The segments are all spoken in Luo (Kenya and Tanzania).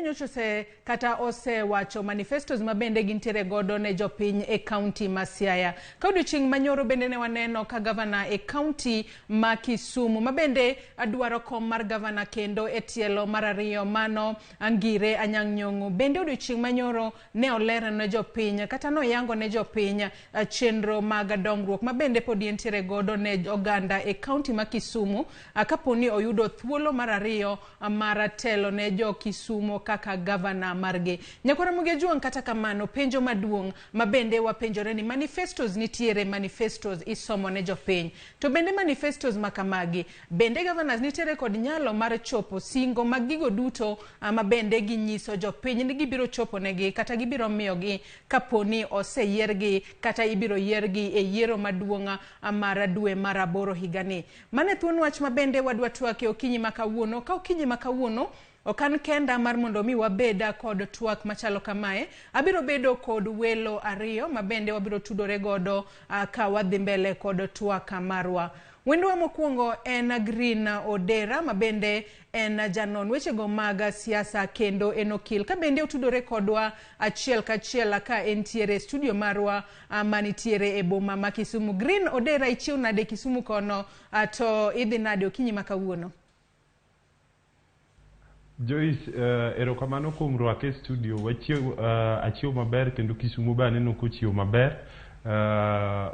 Nyocho se kata ose wacho manifestos mabende gintiere godo ne jopiny e county ma Siaya. Ka odiochieng' manyoro bende ne waneno ka gavana e county ma Kisumu mabende adwaro kom mar gavana kendo e tielo mar ariyo mano Angire Anyang' Nyong'o. Bende odiochieng' manyoro ne olero ne jopiny kata no yango ne jopiny chenro mag dongruok mabende pod entiere godo ne oganda e county ma Kisumu kaponi oyudo thuolo mar ariyo mar telo ne jo Kisumu kaka gavana margi. Nyakora muge juang kata kamano penjo maduong' mabende wapenjore ni manifestos nitiere manifestos isomo ne jopiny. To bende manifestos makamagi bende governors nitiere kod nyalo mar chopo singo mag gigo duto mabende ginyiso jopiny ni gibiro chopo negi kata gibiro miyogi kaponi oseyiergi kata ibiro yiergi e yiero maduong' mar dwe mar 8 higani. Mane thuon wach mabende wadwa twak e okinyi makawuono ka okinyi makawuono okan kenda mar mondo mi wabeda kod twak machalo kamae. Abiro bedo kod welo ariyo mabende wabiro tudore godo ka wadhi mbele kod twak marwa. Wendwa mokwongo en Green Odera mabende en janon wechego mag siasa kendo en okil ka bende otudore kodwa achiel kachiel ka entiere studio marwa manitiere e boma ma Kisumu. Green Odera ichiw nade Kisumu kono to idhi nade okinyi makawuono? Joyce, erokamano kuom rwake studio. Achiew maber kendo Kisumu ba aneno kochiew maber.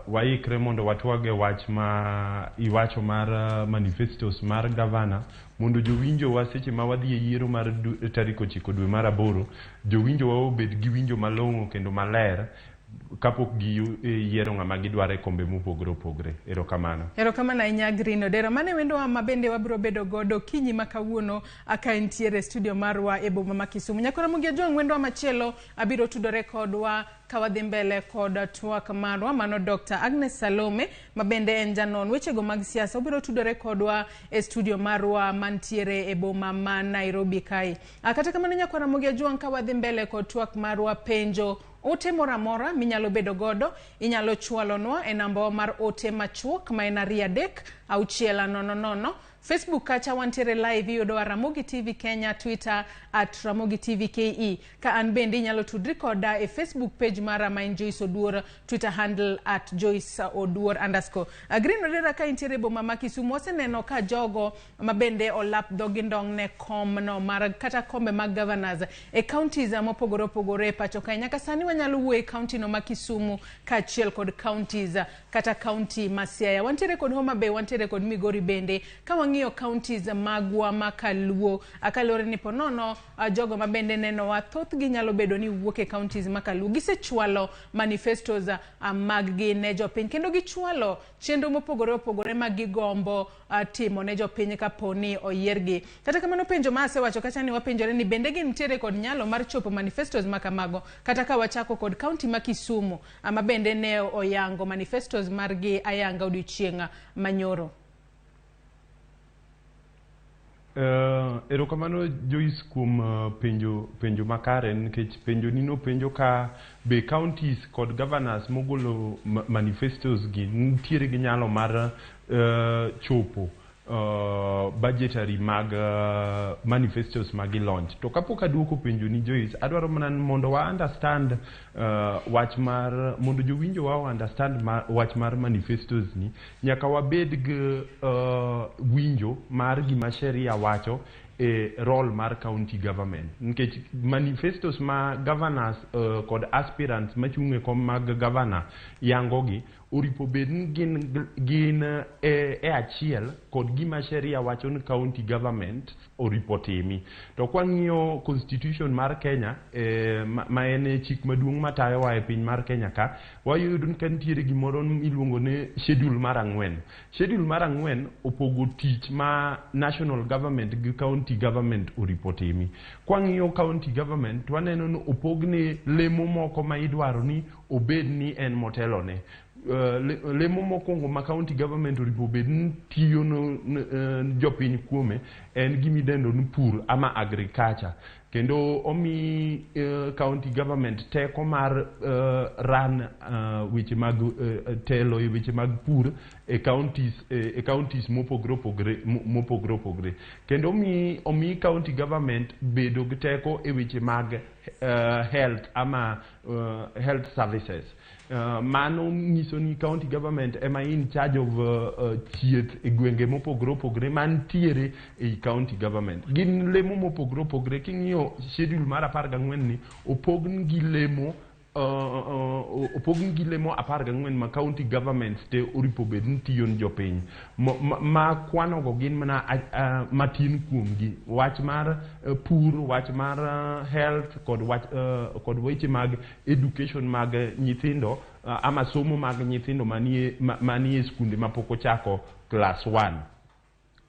Waikre mondo watwage wach ma iwacho mar manifestos mar gavana mondo jowinjo wa seche ma wadhi e yiero mar tarik 9 dwe mar 8 jowinjo wa obed gi winjo malong'o kendo maler kapok gi yiero ng'ama gidware kombe mopogore opogore. Erokamano. Erokamano ahinya Green Odera. Mane wendo mabende wabiro bedo godo kinyi makawuono aka entiere studio marwa e boma ma Kisumu. Nyakora mugia juang' wendo machielo abiro tudore kodwa kawadhi mbele kod twak marwa mano Dr. Agnes Salome mabende en janon wechego mag siasa obiro tudore kodwa e studio marwa mantiere e boma ma Nairobi kai. Kata kamano nyakora mugia juang' kawadhi mbele kod twak marwa penjo ote mora minyalo bedo godo inyalo chwalonwa e namba mar ote machuok ma en 3 Facebook kacha wantiere live yudo Ramogi TV Kenya, Twitter @Ramogi TV KE. Ka an bende inyalo tudri koda e Facebook page mara ma en Joyce Oduor, Twitter handle @JoyceOduor_. Green Odera ka intiere boma ma Kisumu oseneno ka jogo mabende olap dhogi ndong' ne kom no mar kata kombe mag governors e counties mopogore opogore pacho ka nyaka sani wanyalo wuoye county no ma Kisumu ka achiel kod counties kata county ma Siaya. Wantiere kod Homa Bay, wantiere kod Migori bende ka wang'iyo counties magwa makaluo akalore ni ponono jogo mabende neno wathoth gi nyalo bedo ni wuok e counties makaluo gisechwalo manifestos mag-gi ne jopiny kendo gichwalo chenro mopogore opogore mag gigombo timo ne jopiny kaponi oyiergi. Kata kamano penjo ma asewacho kacha ni wapenjore ni bende gintiere kod nyalo mar chopo manifestos makamago kata ka wachako kod county ma Kisumu mabende ne oyango manifestos margi ayanga odiochieng' manyoro. Erokamano Joyce kuom penjo makare nikech penjo nino penjo ka be counties kod governors mogolo manifestos gi nitiere gi nyalo mar chopo budgetary mag manifestos magi launch. To kapok aduoko penjo ni Joyce, adwaro mana mondo wa understand wach mar mondo jowinjo wa understand wach mar manifestos ni nyaka wabed gi winjo mar gima sheria wacho e role mar county government. Nikech manifestos ma governors kod aspirants machung'e kom mag governor yangogi oripo bed ni gin e achiel kod gima sheria wacho ni county government oripo timi. To kwang'iyo constitution mar Kenya ma en chik maduong' matayo wa e piny mar Kenya ka wayudo ni kantiere gimoro miluongo ni schedule mar 4. Schedule mar 4 opogo tich ma national government gi county government oripo timi. Kwang'iyo county government waneno ni opogne lemo moko ma idwaro ni obed ni en motelo ne. Lemo mokwongo ma county government oripo bed ni tiyo no jopiny kuome en gimidendo ni pur ama agriculture. kendo omi county government teko mar ran weche mag telo e weche mag pur e counties mopogore opogore kendo omi county government bedo gi teko e weche mag health ama health services. Mano nyiso ni county government ema in charge of thieth e gwenge mopogore opogore mantiere e county government. Gin lemo mopogore opogore king'iyo schedule mar 14 ni opogn gi lemo 14 ma county governments te oripo bed ni tiyo ne jopiny ma kwanogo gin mana matin kuomgi wach mar pur, wach mar health kod weche mag education mag nyithindo ama somo mag nyithindo manie skunde mapok ochako class 1.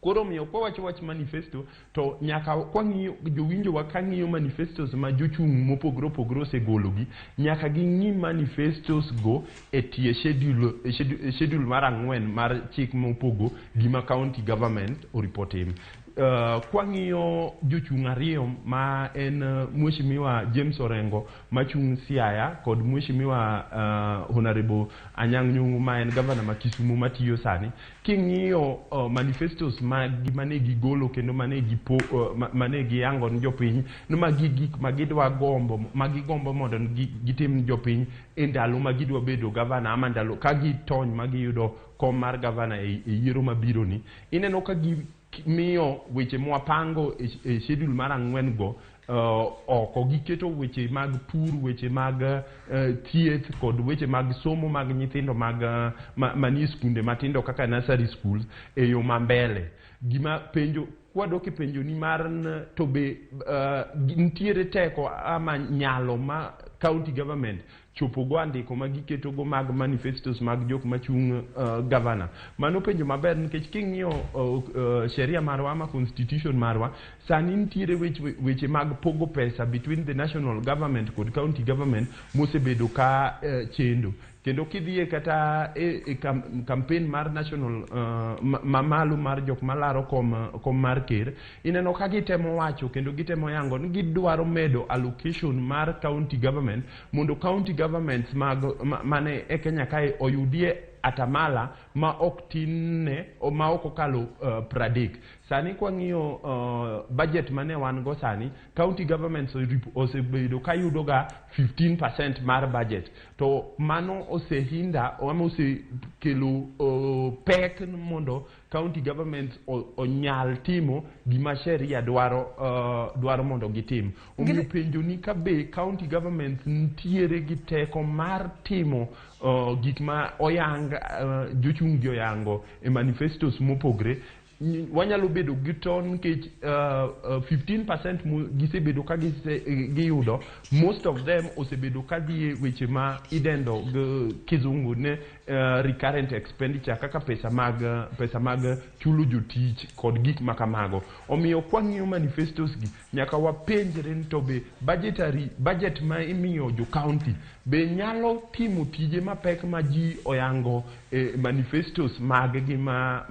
Koro miyo kwawacho wach manifesto to nyaka kwang'iyo jowinjowa kang'iyo manifestos ma jochung' mopogore opogore osegologi nyaka ging'i manifestos go e tie schedule mar 4 mar chik mopogo gima county government oripotim. Kwang'iyo jochung' ariyo ma en Mheshimiwa James Orengo machung' Siaya kod Mheshimiwa Honorable Anyang' Nyong'o ma en governor ma Kisumu matiyo sani, king'iyo manifestos mane gigolo kendo mane giyango ne jopiny no magi gik magidwa gombo mondo gitim jopiny e ndalo ma gidwa bedo governor ama ndalo ka gitony magiyudo kom mar governor e yiero mabiro ni. Ineno ka miyo weche mwapango e schedule mar 4 go oko giketo weche mag pur, weche mag thieth kod weche mag somo mag nyithindo mag manie skunde matindo kaka nursery schools e yo mambele. Gima penjo kwadok e penjo ni mar to be ntiere teko ama nyalo ma county government chopo go andiko magiketo go mag manifestos mag jok machung' governor. Mano penjo maber nikech king'iyo sheria marwa ama constitution marwa sani ntiere weche mag pogo pesa between the national government kod county government mosebedo ka chendo. Kendo kidhiye kata campaign mar national mamalo mar jok malaro kom mar ker, ineno ka gitemo wacho kendo gitemo yango ni gidwaro medo allocation mar county government mondo county governments mane e Kenya kae oyudie atamala ma ok tinne ma ok okalo 30. Sani kwang'iyo budget mane wan go sani county governments osebedo kayudo ga 15% mar budget, to mano osehinda ama osekelo pek mondo county governments onyal timo gima sheria dwaro mondo gitim. Omiyo penjo ni ka be county governments ntiere gi teko mar timo gik ma oyang jochung' oyango e manifestos mopogre. Wanyalo bedo gi ton nikech 15% gisebedo ka giyudo, most of them osebedo ka dhi weche ma idendo kizungu ne recurrent expenditure kaka pesa mag chulo jotich kod gik makamago. Omiyo kwang'iyo manifestos gi nyaka wapenjre ni to be budget ma imiyo jo county be nyalo timo tije mapek ma ji oyango manifestos mag gi ma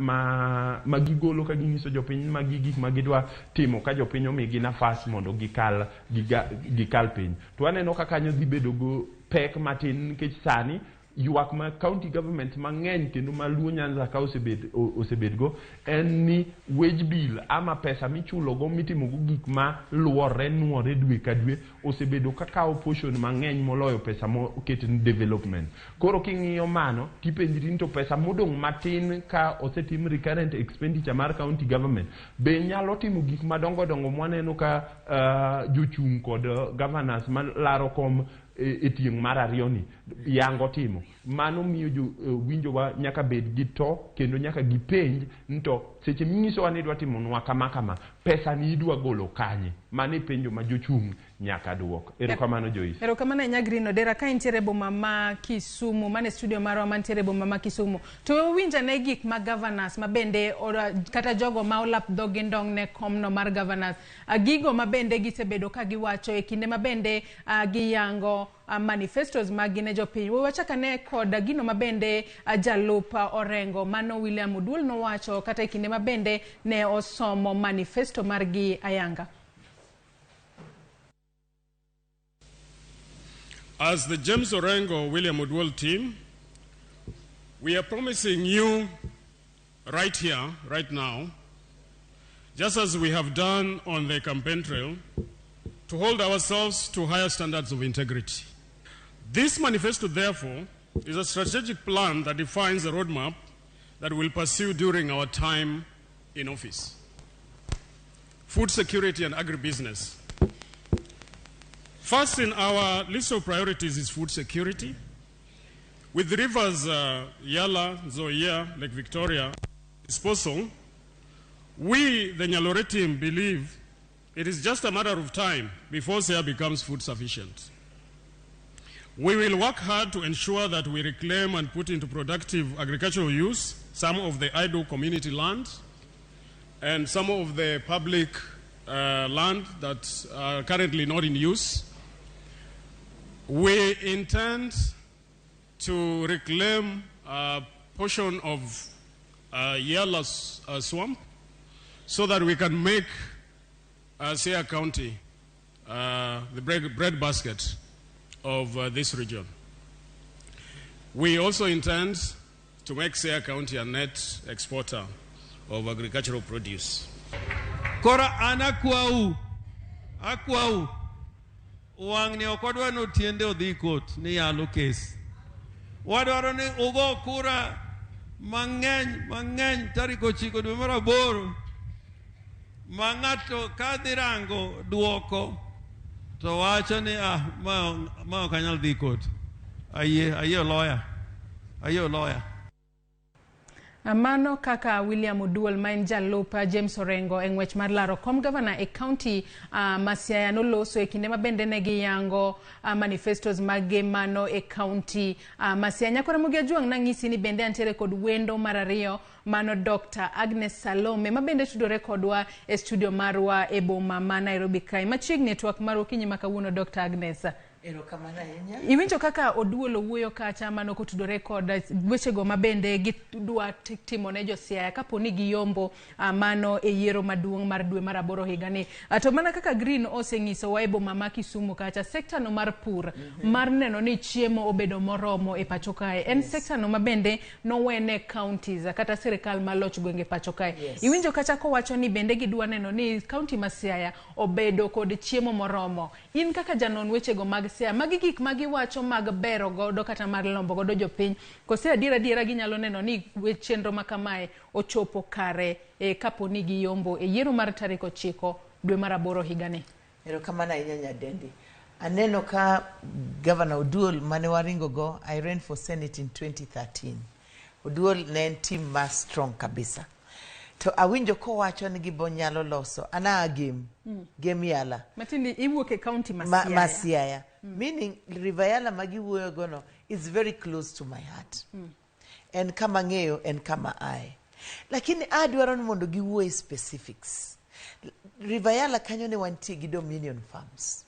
gigolo ka ginyiso jopiny magi gik ma gidwa timo ka jopiny omigi nafas mondo gikal piny. To aneno ka kanyo dhi bedo go pek matin nikech sani ywak ma county government mang'eny kendo ma Luo Nyanza ka osebed go en ni wage bill ama pesa michulo go mitimo go gik ma nuore dwe ka dwe osebedo ka kawo portion mang'eny moloyo pesa moket ni development. Koro king'iyo mano tipenjri to pesa modong' matin ka osetim recurrent expenditure mar county government be nyalo timo gik madongo mwaneno ka jochung' kod governors malaro kom e tieng' mar ariyo ni yango timo. Mano miyo winjowa nyaka bed gi to kendo nyaka gipenj nto seche minyisowa ni idwa timonwa kama pesa ni idwa golo kanye. Mane penjo ma jochung' nyaka duok. Erokamano Joyce. Erokamano Nyagrino Dera ka intiere boma ma Kisumu mane studio marwa mantiere boma ma Kisumu. To winja ne gik ma governors ma bende kata jogo ma olap dhogi ndong' ne komno mar governors. Gigo ma bende gisebedo ka giwacho e kinde ma bende giyango manifestos magine jopiny. Wachaka ne kod gino mabende jalup Orengo mano William Udul no wacho kata kinde mabende ne osomo manifesto margi ayanga. As the James Orengo William Oduol team, we are promising you right here, right now, just as we have done on the campaign trail, to hold ourselves to higher standards of integrity. This manifesto, therefore, is a strategic plan that defines a roadmap that we'll pursue during our time in office. Food security and agribusiness. First in our list of priorities is food security. With the rivers Yala, Nzoia, Lake Victoria disposal, we, the Nyalore team, believe it is just a matter of time before Siaya becomes food sufficient. We will work hard to ensure that we reclaim and put into productive agricultural use some of the idle community land and some of the public land that are currently not in use. We intend to reclaim a portion of Yala swamp so that we can make Siaya County the bread basket of this region. We also intend to make Siaya County a net exporter of agricultural produce. Kora anakwau wang ni okwadwa no tiende odhi kot ni yalo kes. Wadwaro ni ugo kura mang'eny tarik 9 dwe mar 8 ma ng'ato kadhirango duoko to wacho ni ma ok anyal dhi kot. Ayie lawyer. Mano kaka William Oduol ma en jalup James Orengo e ng'wech mar laro kom governor e county ma Siaya noloso e kinde ma bende ne giyango manifestos mage mano e county ma Siaya. Nyako Ramogi Ajuang nang'isi ni bende antiere kod wendo mar 2 mano Dr. Agnes Salome ma bende tudore kodwa e studio marwa e boma ma Nairobi kae. Machiegni network mar okinyi ma kawuono Dr. Agnes. Iwinjo kaka Oduol wuoyo kacha mano kotudore kod wechego mabende gidwa timo ne jo Siaya kapo ni giyombo mano e yiero maduong' mar dwe mar 8 higani. To mana kaka Green oseng'iso wa e boma ma Kisumu kacha, sekta no mar pur mar neno ni chiemo obedo moromo e pacho kae en sekta no mabende nowene counties kata sirikal maloch gwenge pacho kae. Iwinjo kacha kowacho ni bende gidwa neno ni county ma Siaya obedo kod chiemo moromo. In kaka janon wechego mag Siaya, magi gik magi wacho mag bero godo kata mar lombo godo jopiny, kose adiera ginyalo neno ni chenro makamae ochopo kare kapo ni giyombo e yiero mar tarik 9 dwe mar 8 higani. Erokamano ahinya nyadendi. Aneno ka Governor Oduol mane waringo go, I ran for Senate in 2013. Oduol ne en team ma strong kabisa. To awinjo ko wacho ni gibonyalo loso ana game Yala matindi iwuok e county ma Siaya. Meaning River Yala magiwuoyo gono is very close to my heart. En kama ng'eyo en kama ae. Lakini adwaro ni mondo giwuoye specifics. River Yala kanyo ne wantie gi Dominion Farms.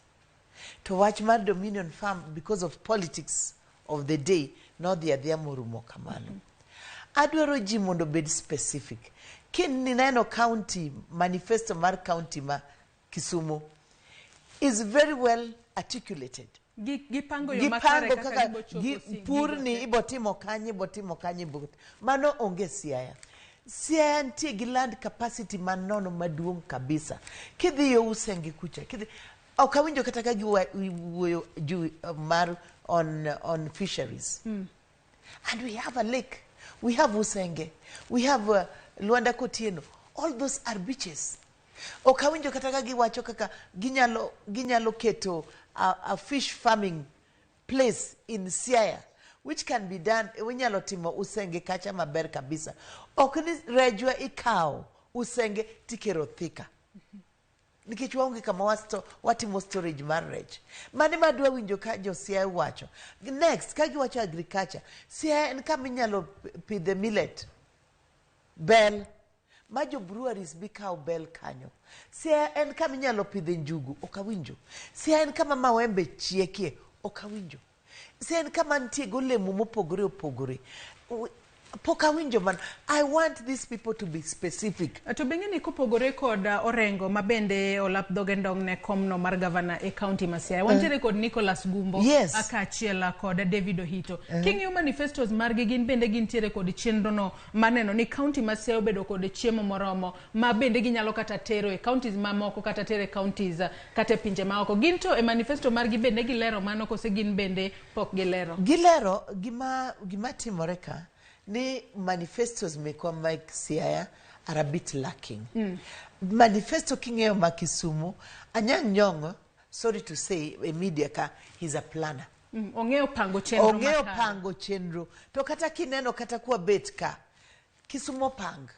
To wach mar Dominion Farm because of politics of the day no the adhia morumo kamano. Adwaro ji mondo bed specific. Kin nineno county manifesto mar county ma Kisumu is very well articulated. Gipango yo makare kaka pur ni ibotimo kanye mano onge Siaya. Siaya ntie gi land capacity manono maduong' kabisa. Kidhi yo usenge kucha kidhi okawinjo kata ka giwuoyo mar on fisheries. And we have a lake, we have Usenge, we have Luanda Kotieno. All those are beaches. Okawinjo kata ka giwacho kaka ginyalo keto a fish farming place in Siaya, which can be done winyalo timo Usenge kacha maber kabisa. Okni rejwa ikao Usenge tikero Thika. Nikech waonge kama watimo storage mar rech. Mane madwa winjo ka jo Siaya wacho. Next, ka giwacho agriculture, Siaya en kama inyalo pidhe millet, bell, majo breweries bikao bell kanyo. Siaya en kama inyalo pidhe njugu, okawinjo. Siaya en kama mawembe chiekie, okawinjo. Siaya en kama ntie golemo mopogore opogore. Poka winjo man. I want these people to be specific. To bengeni kopogore kod Orengo mabende olap dogendong ne komno mar governor e county Masiaya. Wantere kod Nicholas Gumbo. Yes. Aka achiela kod David Ohito. King'yo manifestos margi gin bende gintiere kod chenro no maneno ni county Masiaya obedo kod chiemo moromo ma bende ginyalo kata tero e counties mamoko kata tero e counties kata pinje maoko. Ginto e manifesto margi bende gilero mano kose gin bende pok gilero. Gilero gima timoreka. Ni manifestos mekwa Mike Siaya are a bit lacking. Manifesto king'eyo ma Kisumu, Anyang' Nyong'o, sorry to say, a media ka, he's a planner. Ong'eyo pango chenro. Ong'eyo pango chenro. To kata kineno kata kuwa bet ka, Kisumu pang.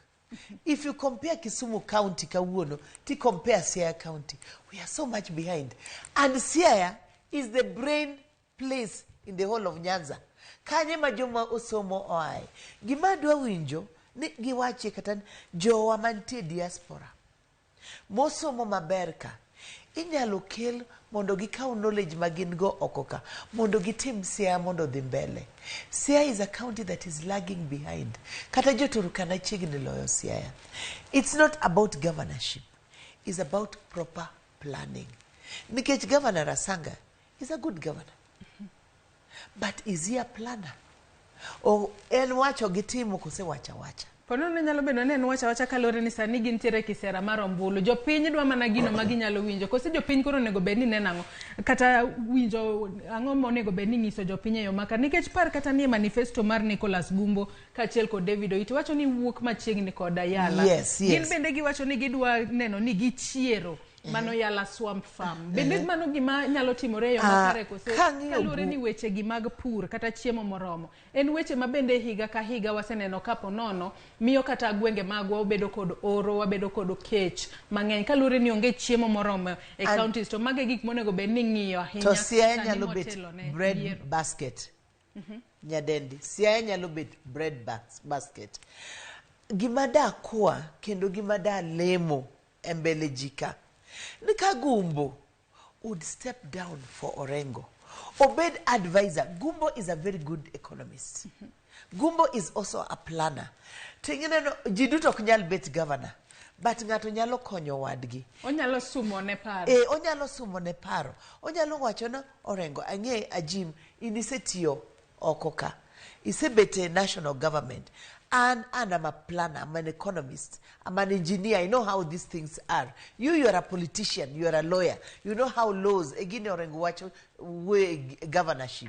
If you compare Kisumu County kawuono, ti compare Siaya County, we are so much behind. And Siaya is the brain place in the whole of Nyanza. Kanye majoma osomo oai. Gima dwa winjo ni giwache kata jowa mantie diaspora. Mosomo maber ka. Inyalo kel mondo gikaw knowledge magin go okoka. Mondo gitim Siaya mondo dhi mbele. Siaya is a county that is lagging behind. Kata joturukana chiegni loyo Siaya. It's not about governorship. It's about proper planning. Nikech Governor Rasanga is a good governor. But is he a planner? O en wacho gitimo kose wacha. Pono ne nyalo bedo ne en wacha kalore ni sani gintiere kisera mar ombulu. Jopiny dwa mana gino ma ginyalo winjo. Kose jopiny koro nego bedni nenango kata winjo ang'o monego bedni nyiso jopiny e yo maka. Nikech par kata ni manifesto mar Nicholas Gumbo kachiel kod David Ohito wacho ni wuok machiegni kod Ayala. Yes. Gin bende giwacho ni gidwa neno ni gichiero. Mano Yala Swamp Farm. Bende mano gima nyalo timore yo makare kose kalure ni weche gi mag pur kata chiemo moromo. En weche mabende higa ka higa waseneno kapo nono miyo kata gwenge magwa obedo kod oro, wabedo kod kech mang'eny kalure ni onge chiemo moromo e counties to mage gik monego bed ni ng'iyo ahinya. To Siaya nyalo bet bread basket. Nyadendi. Siaya nyalo bet bread basket. Gima da kwa kendo gima da lemo embele jika. Nika Gumbo would step down for Orengo. Obed advisor. Gumbo is a very good economist. Gumbo is also a planner. Tingine no jiduto kunyal bet governor. But ngato nyalo konyo wadgi. Onyalo sumo ne paro. Onyalo sumo ne paro. Onyalo wacho na Orengo ang'e ajim inisetiyo okoka. Isebete national government. And I'm a planner, I'm an economist, I'm an engineer, I know how these things are. You are a politician, you are a lawyer, you know how laws, egine Orengo wacho we governorship.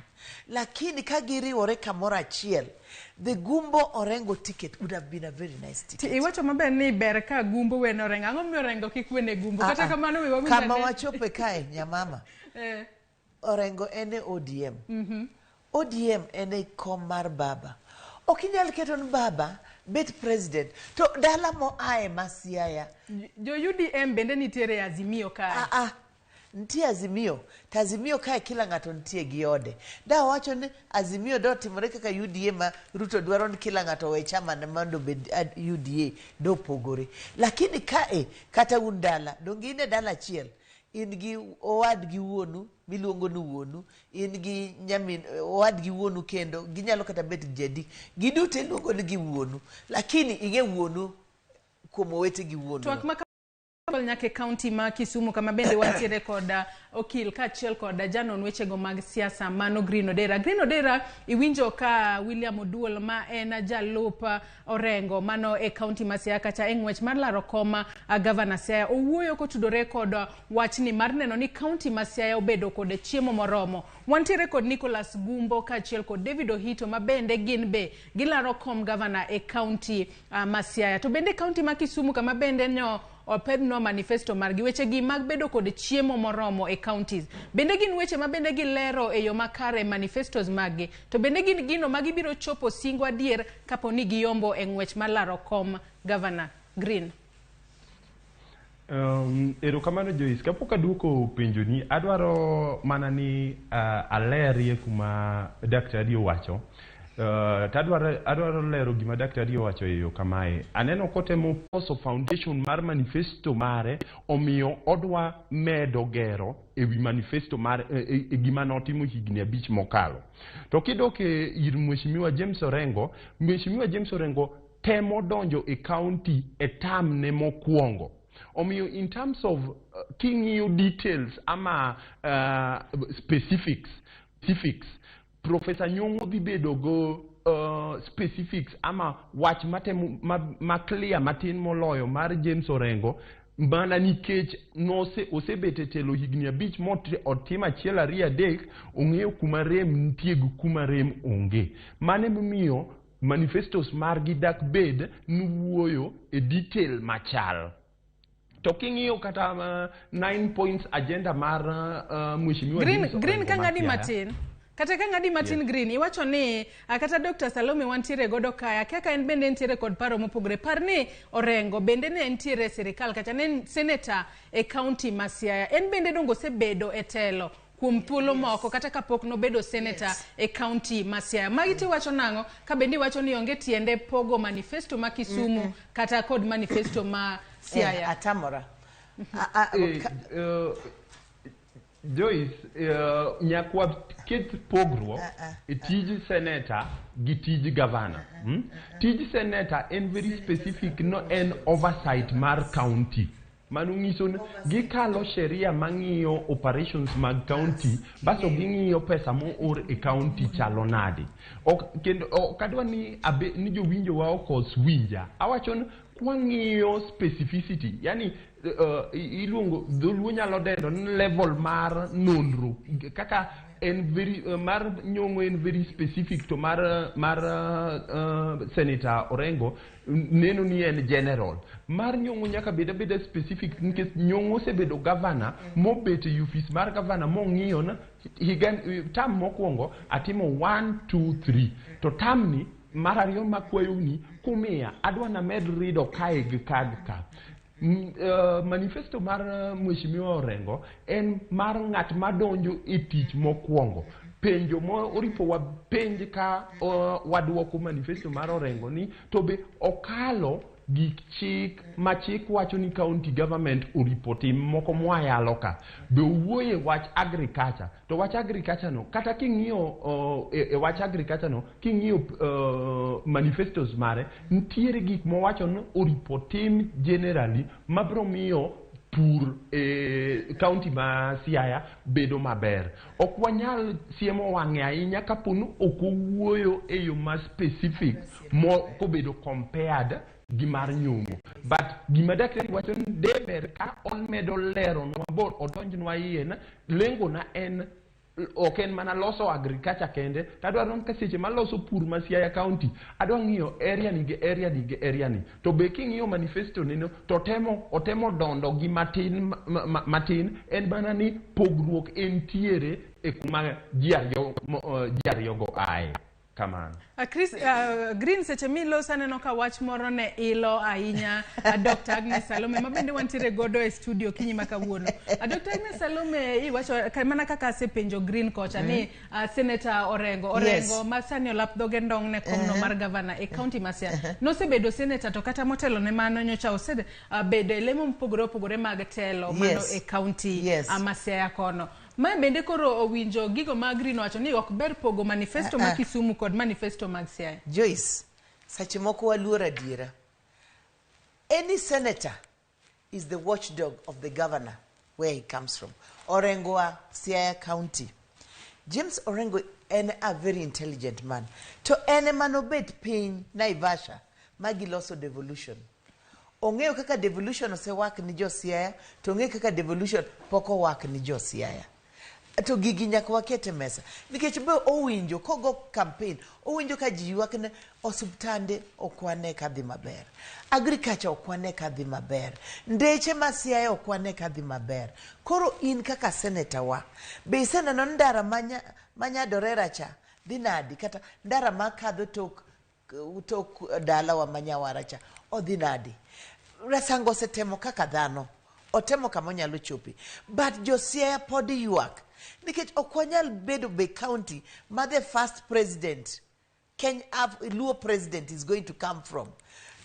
Lakini kagiri oreka mora chiel, the Gumbo Orengo ticket would have been a very nice ticket. Iwacho maber ni ber ka Gumbo we no Orengo, ang'o mi Orengo kik wene Gumbo, kata kamano we wawinja kama wachope kae, nyamama. Orengo ene ODM. ODM ene komar baba. Okinyal keton baba bet president to dala mo ae Masiaya. Jo UDM bende nitiere Azimio kae. Ntie Azimio. Tazimio kae kila ng'ato ntie gi ode. Da wacho ni Azimio do timore kaka UDA ma Ruto dwaro ni kila ng'ato we chama na mando bed UDA do pogore. Lakini kae kata undala dongine dala chiel. Ingi owadgi wuonu miluongo ni wuonu, ingi nyamin owadgi wuonu kendo ginyalo kata bet jadi. Gidute luongo ni gi wuonu, lakini inge wuonu kuom owetegi wuonu. Nyake county ma Kisumu kama bende wantiere kod okil kachiel kod janon wechego mag siasa mano Green Odera. Green Odera iwinjo ka William Oduol ma en jalup Orengo mano e county ma Siaya kacha eng'wech mar laro koma governor Siaya owuoyo kotudore kod wachni mar neno ni county ma Siaya obedo kod chiemo moromo. Wantiere kod Nicholas Gumbo kachiel kod David Ohito ma bende gin be gilaro kom governor e county ma Siaya. To bende county ma Kisumu kama bende nyo opedno manifesto margi weche gi mag bedo kod chiemo moromo e counties. Bende gin weche ma bende gilero e yo makare manifestos magi. To bende gin gino magi biro chopo singo adier kapo ni giyombo e ng'wech mar laro kom governor Green. Erokamano Joyce, kapok aduoko penjo ni adwaro mana ni alerie kuma daktari owacho Adwaro lero gima daktari owacho eyo kamae. Aneno kotemo poso foundation mar manifesto mare omiyo odwa medo gero ewi manifesto mar gima notimo higni 5 mokalo. To kidoke ir Mheshimiwa James Orengo temo donjo e county e tam ne mokwongo. Omiyo in terms of king'iyo details ama specifics, Professor Nyong'o dhi bedo go specifics ama wach matemo ma clear matin moloyo mar James Orengo mana nikech osebet e telo higni 5 otimo 1 2 3 ong'eyo kuma rem nitie gi kuma rem onge. Mane momiyo manifestos margi dak bed nuwuoyo e detail machal. To king'iyo kata 9 points agenda mar Mheshimiwa Green kang'adi matin. Kata ka ng'adi matin Green iwacho ni kata Dr. Salome wantiere godo kaya kaka en bende entiere kod paro mopogore par ni Orengo bende ne entiere sirikal kata ne senator e county ma Siaya en bende dongo sebedo e telo kuom thuolo moko kata kapok nobedo senator e county ma Siaya. Magi tiwacho nang'o ka bende iwacho ni onge tiende pogo manifesto ma Kisumu kata kod manifesto ma Siaya. Atamora. Joyce, nyakwa ket pogruok e tij senator gi tij governor. Tij senator en very specific, no en oversight mar county. Mano nyiso ni gikalo sheria mang'iyo operations mag county, baso ging'iyo pesa mo or e county chalo nade. Kendo kadwa ni jowinjo wa okos winja. Awachon kwang'iyo specificity, yani iluongo dholuo nyalo dendo level mar nonro kaka en very mar Nyong'o en very specific to mar Senator Orengo neno ni en general. Mar Nyong'o nyaka beda specific nikech Nyong'o osebedo governor mobet e office mar governor mong'iyo na tam mokwongo atimo 1 2 3 to tam ni mar ariyo makwayo ni kumiya adwa na med rido kae gi ka. Manifesto mar Mheshimiwa Orengo en mar ng'at madonjo e tich mokwongo. Penjo mo oripo wa penj ka wadwoko manifesto mar Orengo ni to be okalo gik chik ma chik wacho ni county government oripotim moko mwayalo ka. Be wuoye wach agriculture. To wach agriculture no kata king'iyo wach agriculture no king'iyo manifestos mare ntiere gik mowacho no oripotim generally mabro miyo pur county ma Siaya bedo maber. Ok wanyal siemo wang'e ahinya kaponi ok owuoyo e yo ma specific mo kobedo compared gi mar Nyong'o. But gima daktari wacho ni deber ka on medo lero nwa bor odonjnwa yien lengo na en ok en mana loso agriculture kende, tadwaro ka seche maloso pur ma Siaya county adwa ng'iyo area ni gi area ni to be king'iyo manifesto nino to otemo dondo gi matin en mana ni pogruok entiere e kuma ji ariyo go ae. Kamano. Green seche milosa neno ka wach moro ne ilo ahinya Dr. Agnes Salome mabende wantiere godo e studio kinyi makawuono. Dr. Agnes Salome iwacho mana kaka sepenjo Green kocha ni Senator Orengo masani olap dhoge ndong ne komno mar governor e county ma Siaya. Nosebedo senator to kata motelo ne mano nyocha osed bedo lemo mpogore mag telo mano e county ma Siaya kono. Ma bende koro owinjo gigo mag Green wacho ni ok ber pogo manifesto ma Kisumu kod manifesto mag Siaya. Joyce, sache moko waluora diera. Any senator is the watchdog of the governor where he comes from. Orengo wa Siaya County. James Orengo en a very intelligent man. To ene manobet piny Naivasha magiloso devolution. Ong'eyo kaka devolution osewak ni jo Siaya, to ong'eyo kaka devolution poko wak ni jo Siaya. To gigi nyaka wakete mesa nikech be owinjo kogo campaign owinjo ka ji ywak ne osuptande okwane ka dhi maber, agriculture okwane ka dhi maber, ndeche ma Siaya okwane ka dhi maber. Koro in kaka senator wa be iseneno ndara manyadore racha dhi nadi kata ndara makadho tok dala wa Manyawara cha odhi nadi. Rasango setemo kaka dhano otemo kama onyalo chopi, but jo Siaya pod ywak nikech okwanyal bedo be county ma the first president Kenya Luo president is going to come from.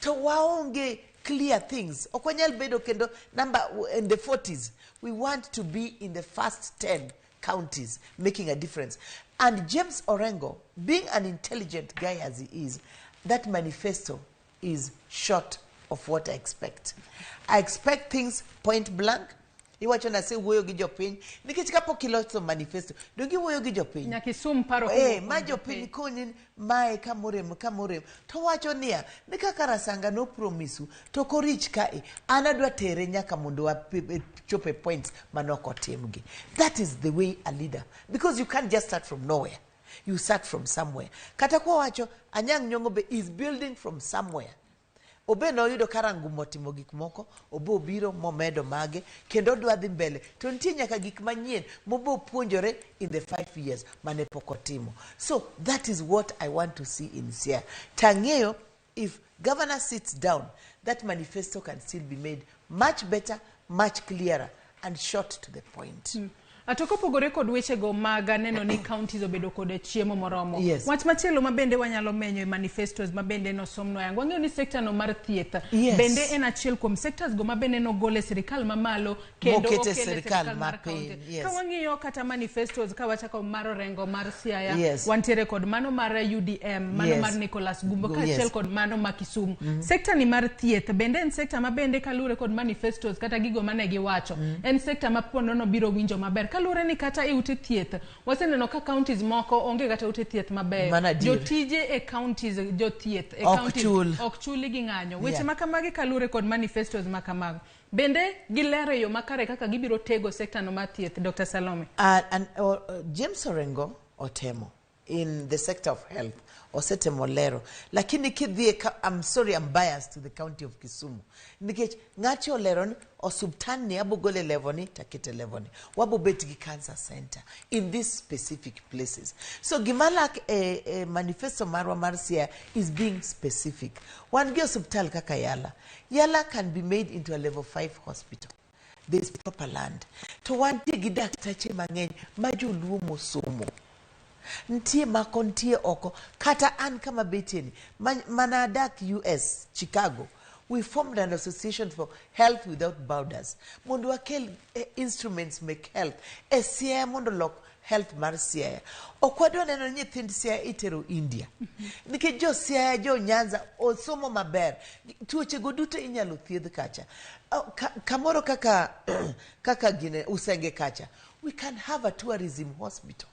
To waonge clear things. Okwanyal bedo kendo number in the 40s. We want to be in the first 10 counties, making a difference. And James Orengo, being an intelligent guy as he is, that manifesto is short of what I expect. I expect things point blank. You watch and I say, woyo gi jopiny. Nikech kapo kiloso manifesto. Dongi woyo gi jopiny. Nyakisum paro. Ma jopiny konin mae kamorem. To wacho niya, nika karasanga no promisu. To korich kae. Anadwa tere nyaka mondo chope points manoko timgi. That is the way a leader. Because you can't just start from nowhere. You start from somewhere. Kata kwa wacho, Anyang' Nyong'o be is building from somewhere. Obe no yudo karangu motimo gik moko, obe obiro momedo mage, kendo dwa dhi mbele. To nitie nyaka gik manyien mobo puonjore in the 5 years mane pokotimo. So that is what I want to see in Siaya. Tang'eyo, if governor sits down, that manifesto can still be made much better, much clearer, and short to the point. Atoko gore kod weche go maga neno ni counties obedo kod chiemo moromo. Yes. Wach machielo mabende wanyalo menyo e manifestos mabende no somno yango. Wang'eyo ni sector no mar thieth. Yes. Bende en achiel kuom sectors go mabende no gole sirikal mamalo kendo Mokete okele sirikal mar mapiny. county. Yes. Ka wang'iyo kata manifestos ka wachako mar Orengo mar Siaya, Yes. wantiere kod mano mar UDM, mano Yes. mar Nicholas Gumbo ka Yes. achiel kod mano ma Kisumu. Sector ni mar thieth bende en sector mabende kalure kod manifestos kata gigo mane giwacho. En sector mapondo no biro winjo maber. Kalure ni kata ute thieth. Waseneno ka counties moko onge kata ute thieth maber. Jotije e counties jothieth e counties ok chuli gi ng'anyo. Weche makamagi kalure kod manifestos makamago. Bende gilero yo makare kaka gibiro tego sector no mar thieth. Dr. Salome. James Orengo otemo in the sector of health. Osetemo lero. Lakini kidhie, I'm sorry, I'm biased to the county of Kisumu. Nikech ng'achi olero ni osubtani abogole levoni takete levoni. Wabo bet gi cancer center in these specific places. So gimalak manifesto marwa mar Siaya is being specific. One gi osubtal kaka Yala. Yala can be made into a level 5 hospital. There is proper land. To wanti gi daktache mang'eny ma joluo mosomo. Ntie mako ntie oko. Kata an kama beteni. Manadak US, Chicago. We formed an association for health without borders. Mondo wakel instruments make health. Siaya mondo lok health mar Siaya. Okwadwa neno nyithind Siaya itero India. Nikech jo Siaya, jo Nyanza, osomo maber. Tuoche go duto inyalo thiedh kacha. Kamoro kaka gine Usenge kacha. We can have a tourism hospital.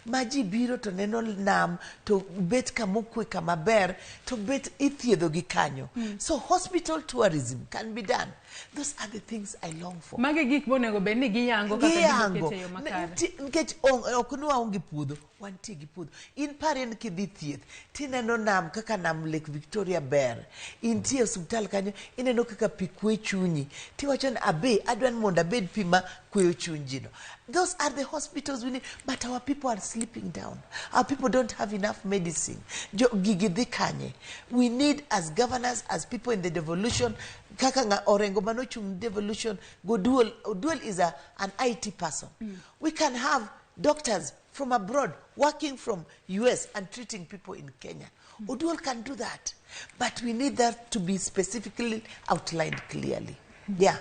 Maji biro to neno nam to bet kamukwe kamaber to bet ithiedho gi kanyo. So hospital tourism can be done. Those are the things I long for. Mage gik bonego beni giyango kaka gikete yo makare. Nkech okunwa ongi puodho, wanti gi puodho. In paren kidhi thieth, tineno nam kaka nam Lake Victoria ber. Intie hospital kanyo, ineno kaka pi kwe chunyi. Tiwachon abe adwan monda bed pima kwe chunjino. Those are the hospitals we need, but our people are sleeping down. Our people don't have enough medicine. Gigidhi kanye. We need, as governors, as people in the devolution, kaka nga Orengo manochung devolution, Oduol is an IT person. We can have doctors from abroad working from US and treating people in Kenya. Oduol can do that. But we need that to be specifically outlined clearly. Yeah.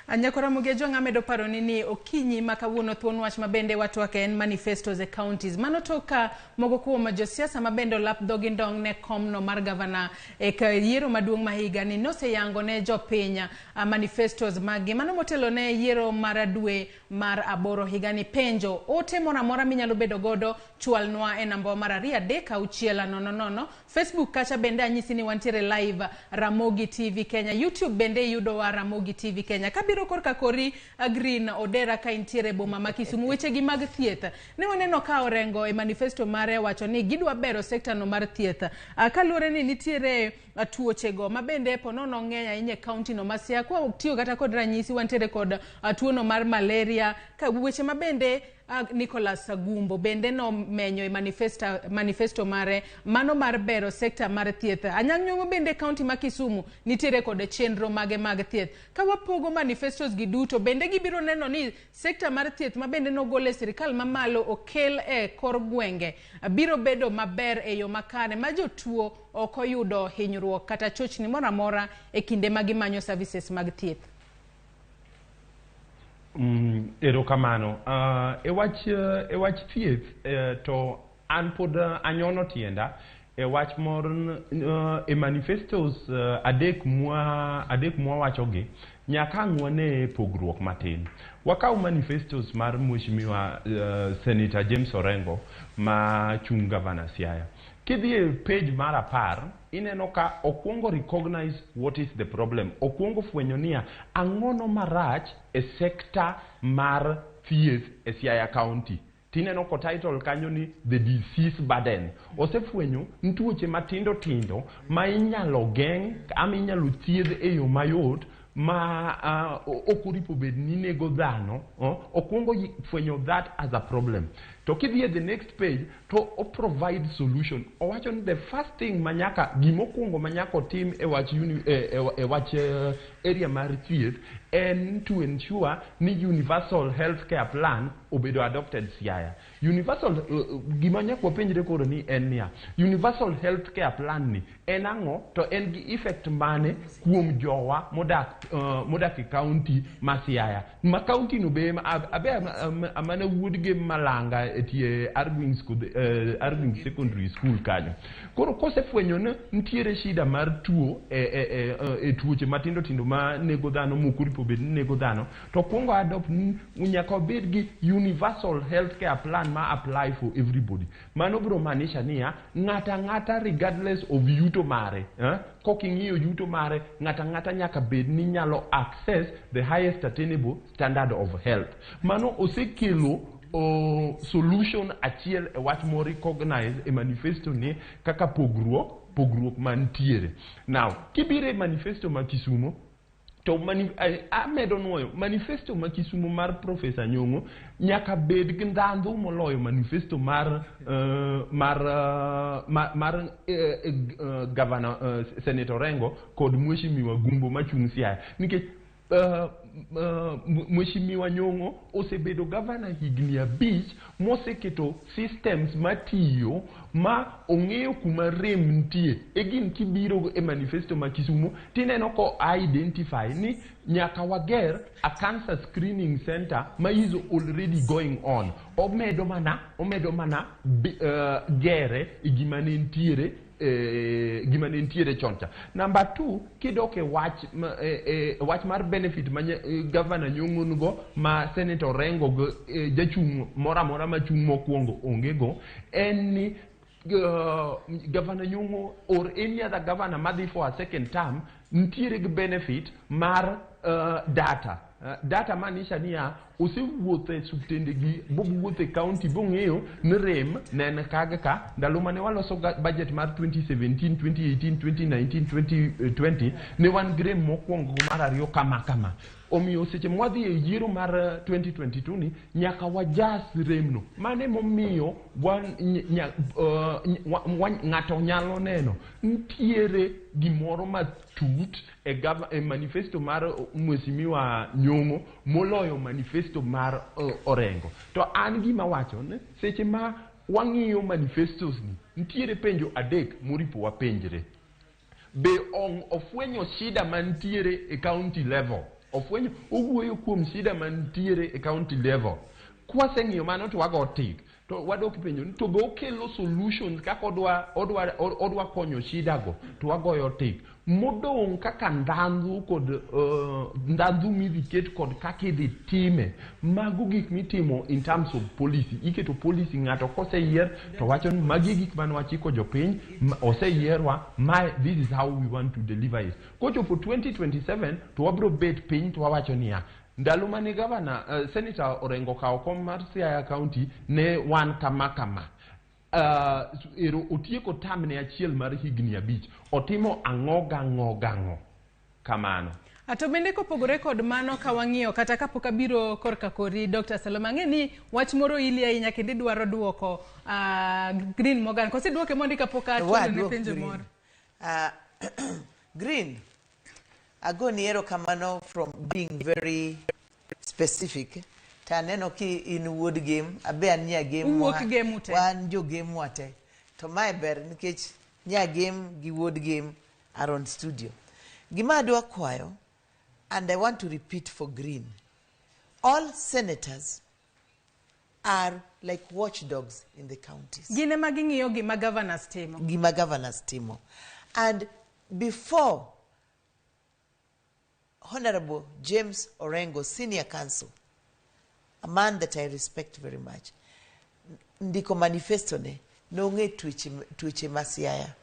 Anyakora mugejo ng'amedo paro ni okinyi makawuono thuon wach mabende watu wake en manifestos e counties. Mano toka mogo kuom josiasa mabende lap dhogi ndong ne komno mar gavana e yiero maduong' mahiga ni nose yango ne jopiny manifestos magi. Mano motelo ne yiero mar dwe mar 8 higa ni penjo. Ote mora mora minyalo bedo godo chwalnwa e namba mar 2 Facebook kacha bende anyisi ni wantiere live Ramogi TV Kenya. YouTube bende yudo wa Ramogi TV Kenya. Kabiro korka kori Green Odera ka intiere boma ma Kisumu weche gi mag thieth. Ne waneno ka Orengo e manifesto mare wacho ni gidwa bero sector no mar thieth. Kalure ni nitiere tuoche go mabende ponono ng'eny ahinya county no Siaya kwa tiyo kata kod ranyisi wantiere kod tuo no mar malaria ka weche mabende Nicholas Agumbo bende no menyo e manifesto mare mano mar bero sekta mar thieth. Anyang' Nyong'o bende kaunti ma Kisumu nitiere kod chenro mage mag thieth. Ka wapogo manifestos gi duto bende gibiro neno ni sekta mar thieth ma bende nogol e sirikal mamalo okel e kor gwenge biro bedo maber e yo makare ma jotuo ok oyudo hinyruok kata chochni moro amora e kinde ma gimanyo services mag thieth. Erokamano. E wach thieth to an pod anyono tienda e wach mor e manifestos adek mwa wachogi nyaka ng'wane pogruok matin. Wakau manifestos mar Mheshimiwa Senator James Orengo ma chung Governor Siaya. Kidhi e page mar 10 ineno ka okwongo recognize what is the problem. Okwongo fwenyo niya ang'ono marach e sekta mar thieth e Siaya County. Tineno ko title kanyo ni the disease burden. Osefwenyo ntuoche matindo tindo ma inyalo geng' ama inyalo thiedh e yo mayot ma okuripo bed ni nego dhano. Okwongo fwenyo that as a problem. To kidhi the next page to provide solution. Owacho ni the first thing manyaka gimokwongo manyaka tim e wach area mar thieth and to ensure ni universal healthcare plan obedo adopted Siaya. Universal gimanyaka wapenjre koro ni en niya universal healthcare plan ni en ang'o to en gi effect mane kuom jowa modak e county ma Siaya. Ma county no be amana wuodge malanga etie Argwing Secondary School kanyo. Koro kosefwenyo ne ntiere shida mar tuo e tuoche matindo tindo ma nego dhano mokuripo bed nego dhano to kwongo adopt nyaka bed gi universal healthcare plan ma apply for everybody. Mano bro manisha niya ng'ata regardless of yuto mare koking'iyo yuto mare ng'ata nyaka bed ni nyalo access the highest attainable standard of health. Mano osekelo solution achiel e wach mo recognize e manifesto ni kaka pogruok mantiere. Now kibire manifesto ma Kisumu to amedo nuoyo manifesto ma Kisumu mar Professor Nyong'o nyaka bed gi ndhandhu moloyo manifesto mar Governor Senator Orengo kod Mheshimiwa Gumbo machung Siaya nikech Mheshimiwa Nyong'o osebedo governor higni 5 moseketo systems matiyo ma ong'eyo kuma rem nitie e gin kibiro e manifesto ma Kisumu tineno ko identify ni nyaka wager a cancer screening center ma is already going on. Omedo mana gere gima ne ntiere choncha. Number 2 kidoke wach mar benefit ma Governor Nyong'o nugo ma Senator Orengo jachung mora machung mokwongo ongego en ni Governor Nyong'o or any other governor madhi for a second term ntiere gi benefit mar data manisha niya osewuothe subtende gi wuothe county bong'eyo ni rem nen kaga ndalo mane waloso budget mar 2017 2018 2019 2020 ne wan gi rem mokwongo mar ariyo kama omiyo seche mwadhi e yiero mar 2022 ni nyaka wajas remno mane momiyo ng'ato nyalo neno ntiere gimoro matut e manifesto mar Mheshimiwa Nyong'o moloyo manifesto mar Orengo. To an gima wacho ne seche ma wang'iyo manifestos ni ntiere penjo adek moripo wapenjre. Be ofwenyo shida mantiere e county level. Owuoyo kuom shida mantiere e county level. Kwaseng'iyo mano to wago tik to wadok penjo to be okelo solutions kaka odwa konyo shida go to wagoyo tik modong kaka ndhandhu kod ndhandhu midhiket kod kaka idhi time mago gik mitimo in terms of policy. Iketo policy ng'ato koseyier to wacho ni magi gik mane wachiko jopiny oseyierwa this is how we want to deliver it. Kochopo 2027 to wabro bet piny to wawacho niya ndalo mane Governor Senator Orengo kawo kom mar Siaya County ne wan kama otieko tamne achiel mar higni 5 otimo ang'o kamano. Ato bende kopogore kod mano ka wang'iyo kata kapok abiro korka kori Dr. Salome ng'eni wach moro ili ahinya kendo idwaro duoko Green Morgan kose duoke mondi kapok atolo ne penjo moro. Green, agoni erokamano from being very specific. Taneno ki in wood game, abe anya game wan jo game wate. To my ber nikech nya game gi wood game are on studio. Gima adwa kwayo, and I want to repeat for Green. All senators are like watchdogs in the counties. Gine maging'iyo gima governors timo. Gima governors timo. And before Honorable James Orengo, Senior Counsel, a man that I respect very much, ndiko manifesto ne, nonge tuiche masiaya.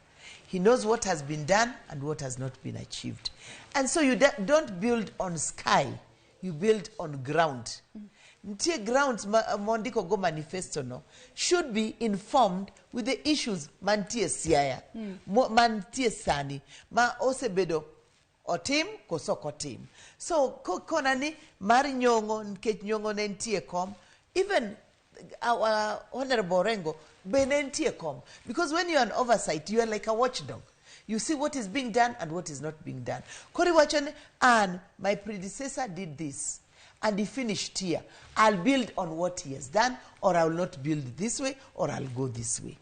He knows what has been done and what has not been achieved. And so you don't build on sky, you build on ground. Ntie grounds mondiko go manifesto no should be informed with the issues mantie siaya, mantie sani, ma osebedo otim kosoko tim. So konani mari nyongo nkech nyongo nentie kom, even our Honorable Rengo benentie kom, because when you're an oversight you are like a watchdog. You see what is being done and what is not being done. Kori wachane, and my predecessor did this and he finished here. I'll build on what he has done, or I will not build this way, or I'll go this way.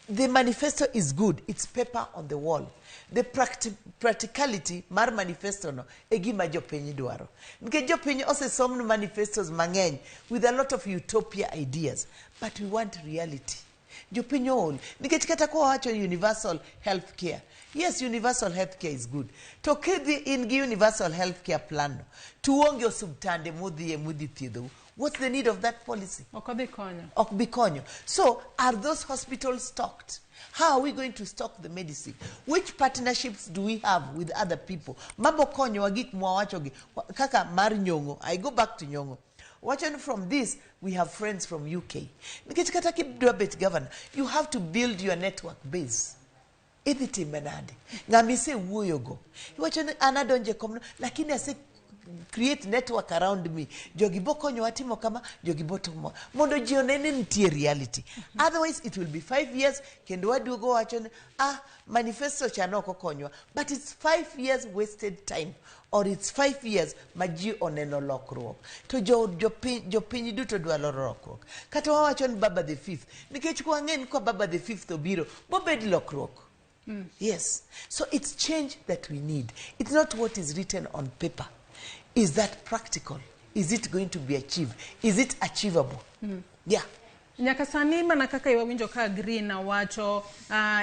The manifesto is good. It's paper on the wall. The practicality mar manifesto no egima jopiny dwaro. Nke jopiny ose som manifestos mang'eny with a lot of utopia ideas, but we want reality. Jopiny all. Nikech kata kwa wacho universal health care. Yes, universal health care is good. To kedhi in gi universal health care plan no, tuonge osubtande mudhi thiedho. What's the need of that policy? Okbikonyo. So, are those hospitals stocked? How are we going to stock the medicine? Which partnerships do we have with other people? Mabo konyo wagik mwawachogi. Kaka mar Nyong'o. I go back to Nyong'o. Watching from this, we have friends from UK. Nikech kata kidwa bet governor, you have to build your network base. Idhiti menade. Ngamise wuoyogo. Watching anadonje komno, lakini ase create network around me. Jogibo konyo watimo kama, jogibo tomo. Mondo jionene ntie reality. Otherwise, it will be 5 years. Kendo wadugo wachone, manifesto chanoko konyo. But it's 5 years wasted time. Or it's 5 years maji oneno lokruok. To jopiny duto dwaro lokruok. Kata wawachon Baba the 5th. Nikech kwa ng'en kwa Baba the 5th obiro, bobed lokruok. Yes. So it's change that we need. It's not what is written on paper. Is that practical? Is it going to be achieved? Is it achievable? Yeah. Nyaka sani mana kaka iwawinjo ka Green na wacho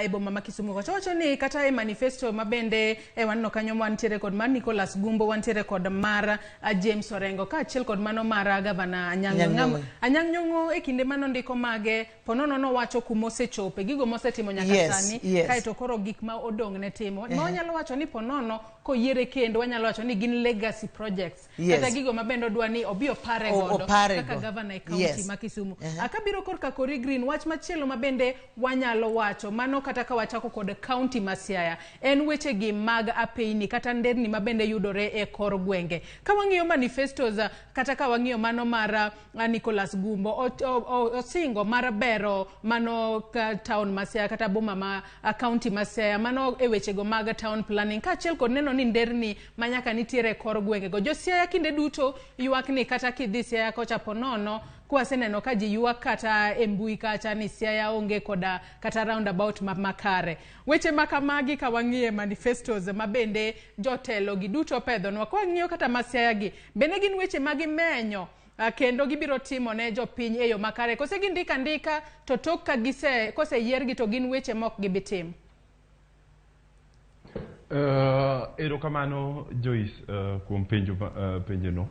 ebo mama Kisumu wacho ni kata manifesto mabende wanno kanyo wantiere kod mar Nicholas Gumbo, wantiere kod mar James Orengo, ka achiel kod mano mar Gavana Anyang' Nyong'o e kinde mano ndiko mage ponono no wacho kumose chope gigo mose timo nyaka sani kaito koro gik ma odong' ne timo ma wanyalo wacho ni ponono koyiere kendo wanyalo wacho ni gin legacy projects kata gigo mabende odwa ni obio pare godo kaka Gavana e county ma Kisumu. Akabiro korka kori Green, wach machielo mabende wanyalo wacho mano kata ka wachako kod county ma Siaya en weche gi mag apeini kata nderni mabende yudore e kor gwenge. Ka wang'iyo manifestos kata ka wang'iyo mano mar Nicholas Gumbo osingo mar bero mano town ma Siaya kata boma ma county ma Siaya mano e weche go mag town planning ka achiel kod neno ni nderni manyaka nitiere kor gwenge go. Jo Siaya kinde duto ywak ni kata kidhi Siaya kocha ponono kwa seneno ka ji ywak kata embui kacha ni Siaya onge koda kata roundabout makare. Weche makamagi ka wang'iye manifestos mabende jotelo gi duto pedhonwa kwa ng'iyo kata ma Siaya gi bende gin weche magimenyo kendo gibiro timo ne jopiny e yo makare. Kose gindika to tok ka gise kose yiergi to gin weche mok gibitim. Erokamano Joyce kuom penjo no.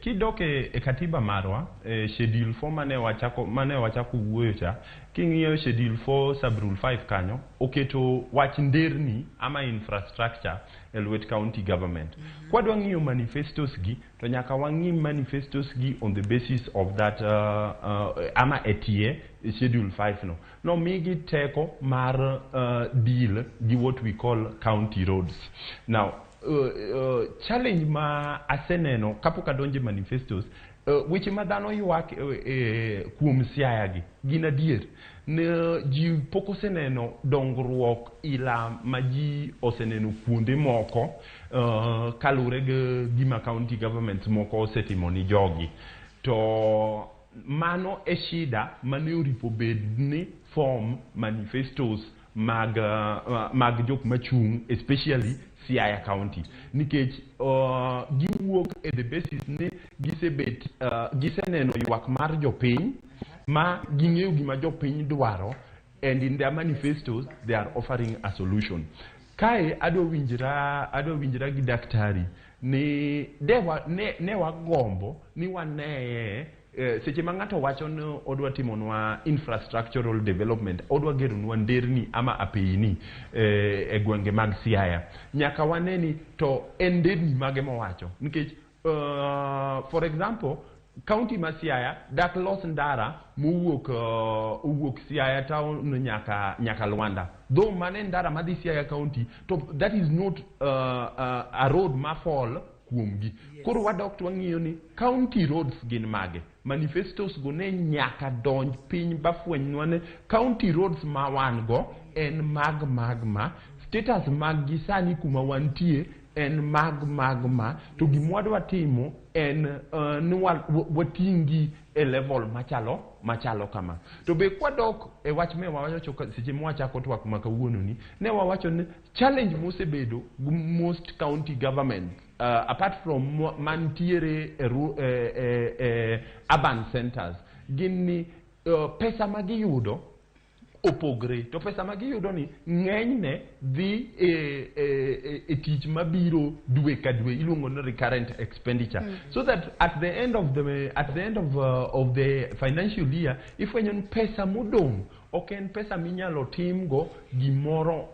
kidoke e katiba marwa schedule 4 mane wachako wuoyo cha king'iyo schedule 4 sub rule 5 kanyo oketo wach nderni ama infrastructure e lwet county government. Kwadwa ng'iyo manifestos gi to nyaka wang'i manifestos gi on the basis of that ama etie schedule 5 no migi teko mar deal gi what we call county roads. Now challenge ma aseneno kapok adonje manifestos weche ma dhano ywak kuom Siaya gi gin adier ne ji pok oseneno dongruok ila ma ji oseneno kuonde moko kalure gi gima county governments moko osetimo ni jogi to mano e shida mane oripo bedni form manifestos mag jok machung especially Siaya County nikech giwuok at the basis ni giseneno ywak mar jopiny ma ging'eyo gima jopiny dwaro and in their manifestos they are offering a solution. Kae adwa winjra gi daktari ni ne wagombo ni waneye seche ma ng'ato wacho ni odwa timonwa infrastructural development odwa geronwa nderni ama apeini e gwenge mag Siaya nyaka waneni to en nderni mage mowacho nikech for example county ma Siaya dak los ndara mowuok Siaya town nyaka Luanda though mane ndara madhi Siaya county to that is not a road ma fall kuomgi. Koro wadok to wang'iyo ni county roads gin mage manifestos go ne nyaka donj piny bafwenywa ne county roads ma wan go en mag status mag gi sani kuma wantie en mag ma to gimwadwa timo en ni watingi e level machalo kama to be kwadok e wach me wawacho seche mwachako twak ma kawuono ni ne wawacho ni challenge mosebedo most county government apart from mantiere urban centers gini pesa magiyudo opogre to pesa magiyudo ni ng'enyne dhi e tich mabiro dwe ka dwe iluongo ni recurrent expenditure so that at the end of the financial year ifwenyo ni pesa modong ok en pesa minyalo timgo gimoro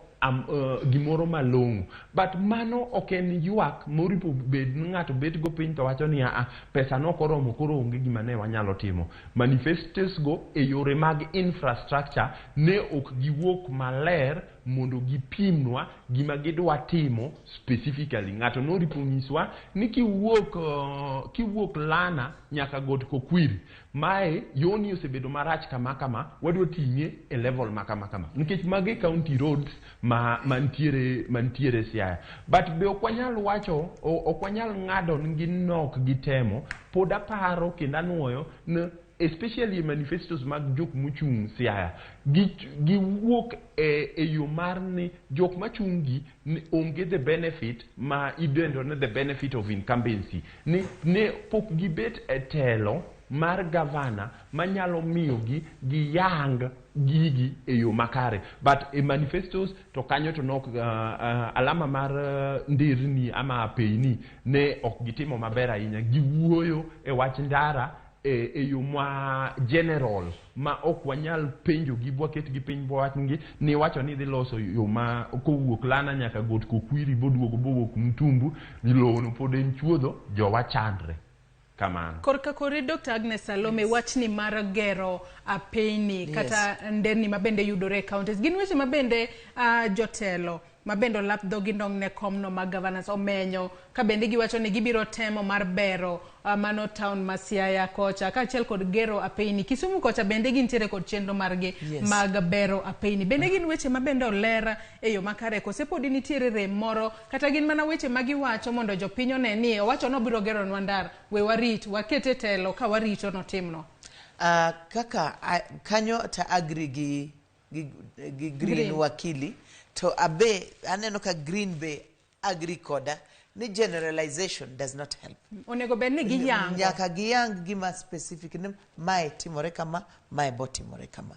malong'o but mano ok en ywak moripo bed ng'ato bet go piny to wacho ni pesa no koromo koro onge gima ne wanyalo timo. Manifestos go e yore mag infrastructure ne ok giwuok maler mondo gipimnwa gima gidwa timo specifically. Ng'ato noripo nyiswa ni kiwuok Lana nyaka Got Kokwiri mae yoni osebedo marach kama wadwa ting'e e level kama nikech mage county roads mantiere Siaya but be okwanyal wacho okwanyal ng'ado gi nok gitemo pod aparo kendo anuoyo especially manifestos mag jok mochung Siaya giwuok e yo mar ni jok machungi onge the benefit ma idendo ne the benefit of incumbency ne pok gibet e telo mar gavana manyalo miyo giyang gigi e yo makare but e manifestos to kanyo to nok alama mar ndirni ama apeini ne ok gitimo maber ahinya giwuoyo e wach ndara e yo ma general ma ok wanyal penjo gi bwaket gi piny bwatngi ni wacho ni dhi loso yo ma kowuok Lana nyaka Got Kokwiri boduogo bowuok Mtumbu lono pod en chuodho jowa chandre kamano. Korka kori Dr. Agnes Salome wachni mar gero apeini kata nderni mabende yudore counties gin weche mabende jotelo mabendo lap dhogi ndong ne komno mag governors omenyo ka bende giwacho ni gibiro temo mar bero mano town ma Siaya kocha kaachiel kod gero apeini Kisumu kocha bende gintiere kod chenro margi mag bero apeini bende gin weche mabende oler e yo makare kose podi nitiere rem moro kata gin mana weche magiwacho mondo jopiny one ni owacho no biro gero nwandar we warit wakete telo ka warito no timno. Kaka kanyo ta agri gi green wakili to abe aneno ka green be agri koda ni generalization does not help. Onego bed ni giyang. Nyaka giyang gima specific ni mae timore kama mae botimore kama.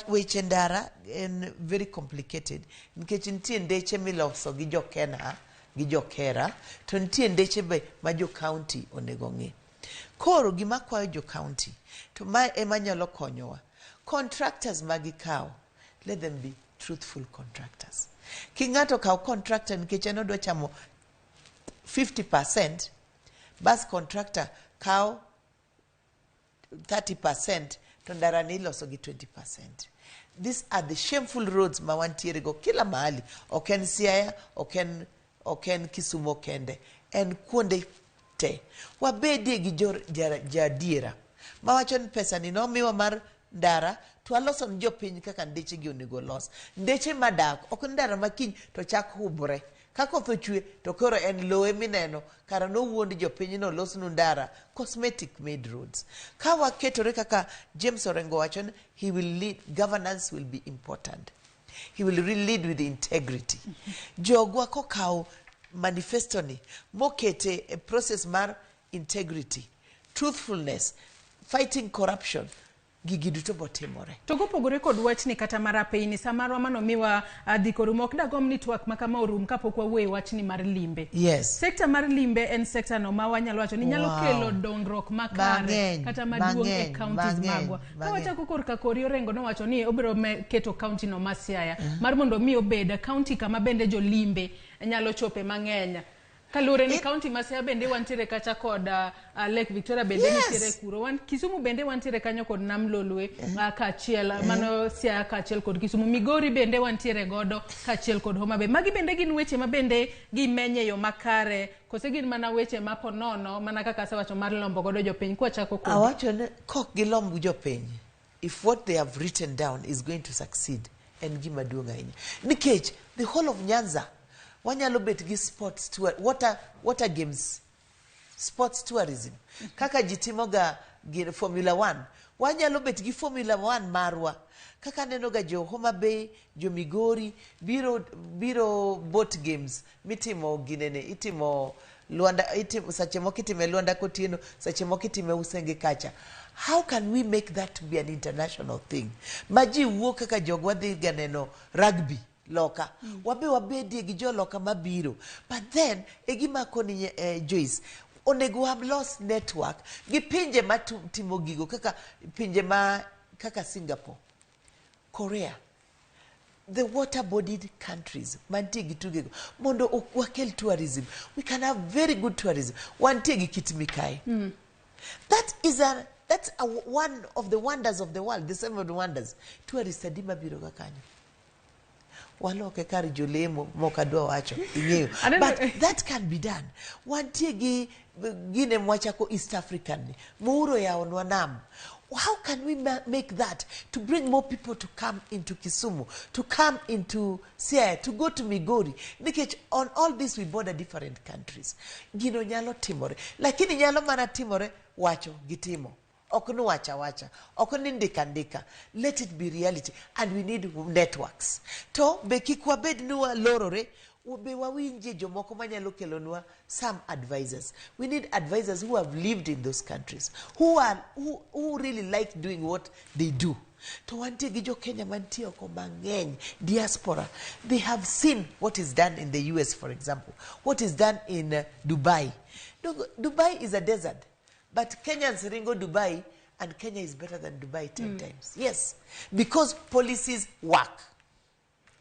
Weche ndara en very complicated nikech nitie ndeche miloso gi jokena gi jokera, to nitie ndeche be ma jo county onego ng'i. Koro gima kwayo jo county, to ma ema nyalo konyowa. Contractors magikaw, let them be truthful contractors. King'ato kaw contractor nikech en odwa chamo 50%, bas contractor kaw 30%, to ndara ni iloso gi 20%. These are the shameful roads ma wantiere go kila mahali. Oken Siaya, oken Kisumu kende. En kuonde te. Wabedie gi jadiera. Mawachon pesa ni nomiwa mar ndara, to aloso ni jopiny kaka ndeche gi onego los. Ndeche madak, ok ndara makiny to chak hubre. Kakoth ochwe to koro en lowe mineno kara no wuondi jopiny no losnu ndara, cosmetic made roads. Ka waketore kaka James Orengo wachon, he will lead, governance will be important. He will really lead with integrity. Jogwa kokaw manifesto ni mokete a process mar integrity, truthfulness, fighting corruption, gigi duto botimore. To kopogore kod wachni kata marapeini samarwa manomiwa dhikorum ok dagom ni twak makama orum kapok wawuoye wachni mar limbe. Yes. Sekta mar limbe en sekta no ma wanyalo wacho ni nyalo kelo dongruok makare kata maduong' e counties magwa. Ka wachako korka kori Orengo no wacho ni obiro keto county no ma Siaya mar mondo mi obed county kama bende jo limbe nyalo chope mang'eny. Kalure ni county ma Siaya bende wantiere kacha kod Lake Victoria bende nitiere kuro. Kisumu bende wantiere kanyo kod Nam Lolwe kachiel mano Siaya kachiel kod Kisumu. Migori bende wantiere godo kachiel kod Homa Bay. Magi bende gin weche ma bende gimenye yo makare. Kose gin mana weche maponono mana kaka asewacho mar lombo godo jopiny kwa chako kod. Awacho ne kok gilombo jopiny. If what they have written down is going to succeed, en gima duong' ahinya. Nikech the whole of Nyanza wanyalo bet gi sports tour, water games, sports tourism. Kaka jitimoga Formula 1, wanyalo bet gi Formula 1 marwa. Kaka nenoga jo Homa Bay, jo Migori, biro boat games, mitimo ginene, itimo Luanda, sache moko itime Luanda Kotieno, sache moko itime Usenge Kacha. How can we make that to be an international thing? Maji wuok kaka jogwa dhi ganeno rugby loka. Wabedie gi jo loka mabiro. But then, egima koni Joyce, onego have lost network gi pinje ma timo gigo kaka pinje ma kaka Singapore, Korea, the water-bodied countries, mantie gi tugego, mondo wakel tourism. We can have very good tourism. Wantie gi kitimikai. That's one of the wonders of the world, the seven of the wonders. Tourist adima biro ga kanyo. Waloke kari jolemo mokadwa wacho ingeyo. But that can be done. Wantie gi gine mwachako East African ni. Muuro ya onwa nam. How can we make that to bring more people to come into Kisumu, to come into Siaya, to go to Migori? Because on all this we border different countries. Gino nyalo timore. Lakini nyalo mana timore wacho gitimo. Okunu wacha. Okunu ndika. Let it be reality. And we need networks. To bekikwa bed nuwa lorore. Ube wawinje jomoko manyalo kelonwa some advisors. We need advisors who have lived in those countries, who really like doing what they do. To wantie gi jo Kenya mantie oko mang'eny, diaspora. They have seen what is done in the US, for example. What is done in Dubai. Dubai is a desert, but Kenyans ringo Dubai, and Kenya is better than Dubai 10 times. Yes, because policies work.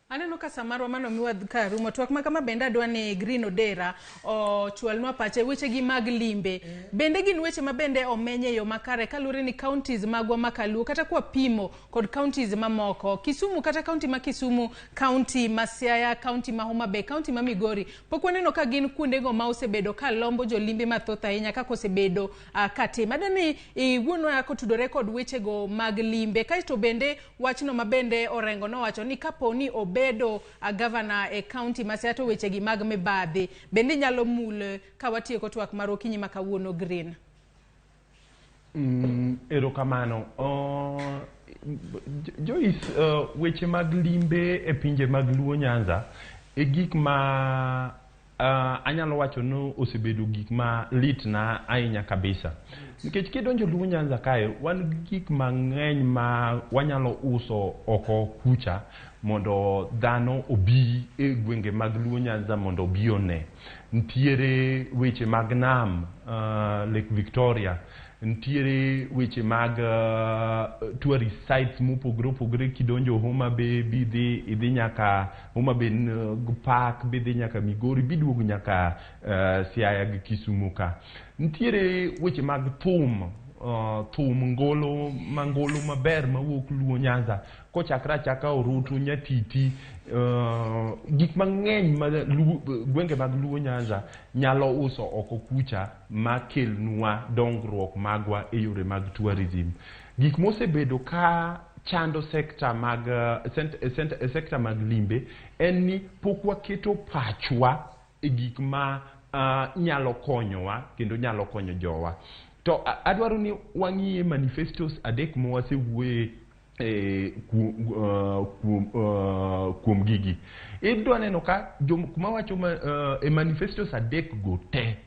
Aneno ka samarwa manomiwa ka rumo twak makama bende adwa ni Green Odera o chwalnwa pache weche gi mag limbe. Bende gin weche ma bende omenye yo makare kalure ni counties magwa makaluo kata kwa pimo kod counties mamoko. Kisumu kata county ma Kisumu, county ma Siaya, county ma Homa Bay, county ma Migori. Pokwaneno ka gin kuondego ma osebedo ka lombo jo limbe mathoth ahinya kaka osebedo katima. Adani wuonwa yako tudore kod weche go mag limbe. Kaito bende wachno ma bende Orengo no wacho ni kaponi bedo a governor e county masato weche gi mag mibadhi bende nyalo mul ka watieko twak mar okinyi makawuono Green. Erokamano. Joyce, weche mag limbe e pinje mag Luo Nyanza e gik ma anyalo wacho no osebedo gik ma lit na ahinya kabisa. Nikech kidonjo Luo Nyanza kae, wan gik mang'eny ma wanyalo uso oko kucha mondo dhano obi e gwenge mag Luo Nyanza mondo obi one. Ntiere weche mag nam, Lake Victoria, ntiere weche mag tourist sites mopogore opogore. Kidonjo Homa Bay idhi nyaka Homa Bay Park, bidhi nyaka Migori, biduogo nyaka Siaya gi Kisumu ka. Ntiere weche mag thum ngolo maber mawuok Luo Nyanza kochakre achaka Orutu, Nyatiti, gik mang'eny ma gwenge mag Luo Nyanza nyalo uso oko kucha makelnwa dongruok magwa e yore mag tourism. Gik mosebedo ka chando sekta mag limbe en ni pok waketo pachwa e gik ma nyalo konyowa kendo nyalo konyo jowa. To adwaro ni wang'iye manifestos adek mawasewuoye kuom gigi. Idwa neno ka kuma wacho e manifestos adek go te,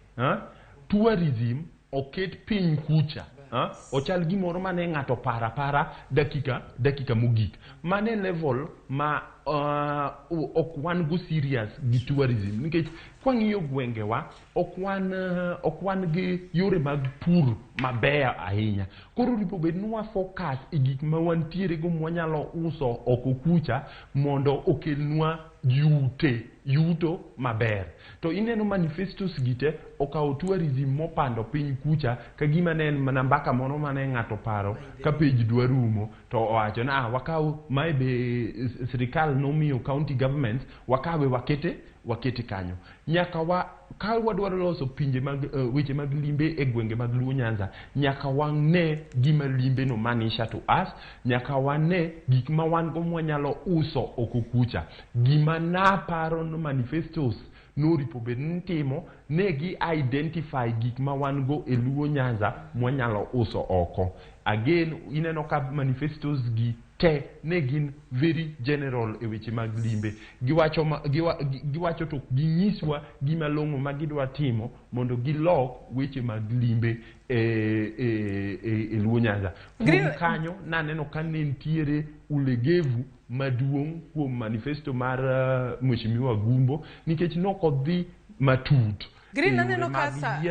tourism oket piny kucha. Ochal gimoro mane ng'ato para dakika mogik. Mane level ma ok wan go serious gi tourism. Nikech kwang'iyo gwengewa ok wan gi yore mag pur mabeyo ahinya. Koro ripo bed nwa focus e gik ma wantiere go mwanyalo uso oko kucha mondo okelnwa yuto maber. To ineno manifestos gite okawo tourism mopando piny kucha ka gima ne en mana mbaka moro mane ng'ato paro ka page dwa rumo to owacho na wakaw mae be sirikal nomiyo county government wakawe wakete kanyo. Nyaka ka wadwaro loso pinje mag weche mag limbe e gwenge mag Luo Nyanza, nyaka wane gima limbe no manisha to us, nyaka wane gik ma wan go mwanyalo uso oko kucha. Gima na paro no manifestos noripo bed ntimo ne gi identify gik ma wan go e Luo Nyanza mwanyalo uso oko. Again, ineno ka manifestos gi te ne gin very general e weche mag limbe. Giwacho to ginyiswa gima long'o ma gidwa timo mondo gilok weche mag limbe e Luo Nyanza. Kuom kanyo naneno ka ne ntiere ulegevu maduong' kuom manifesto mar Mheshimiwa Gumbo nikech nokodhi matut. Green aneno kasa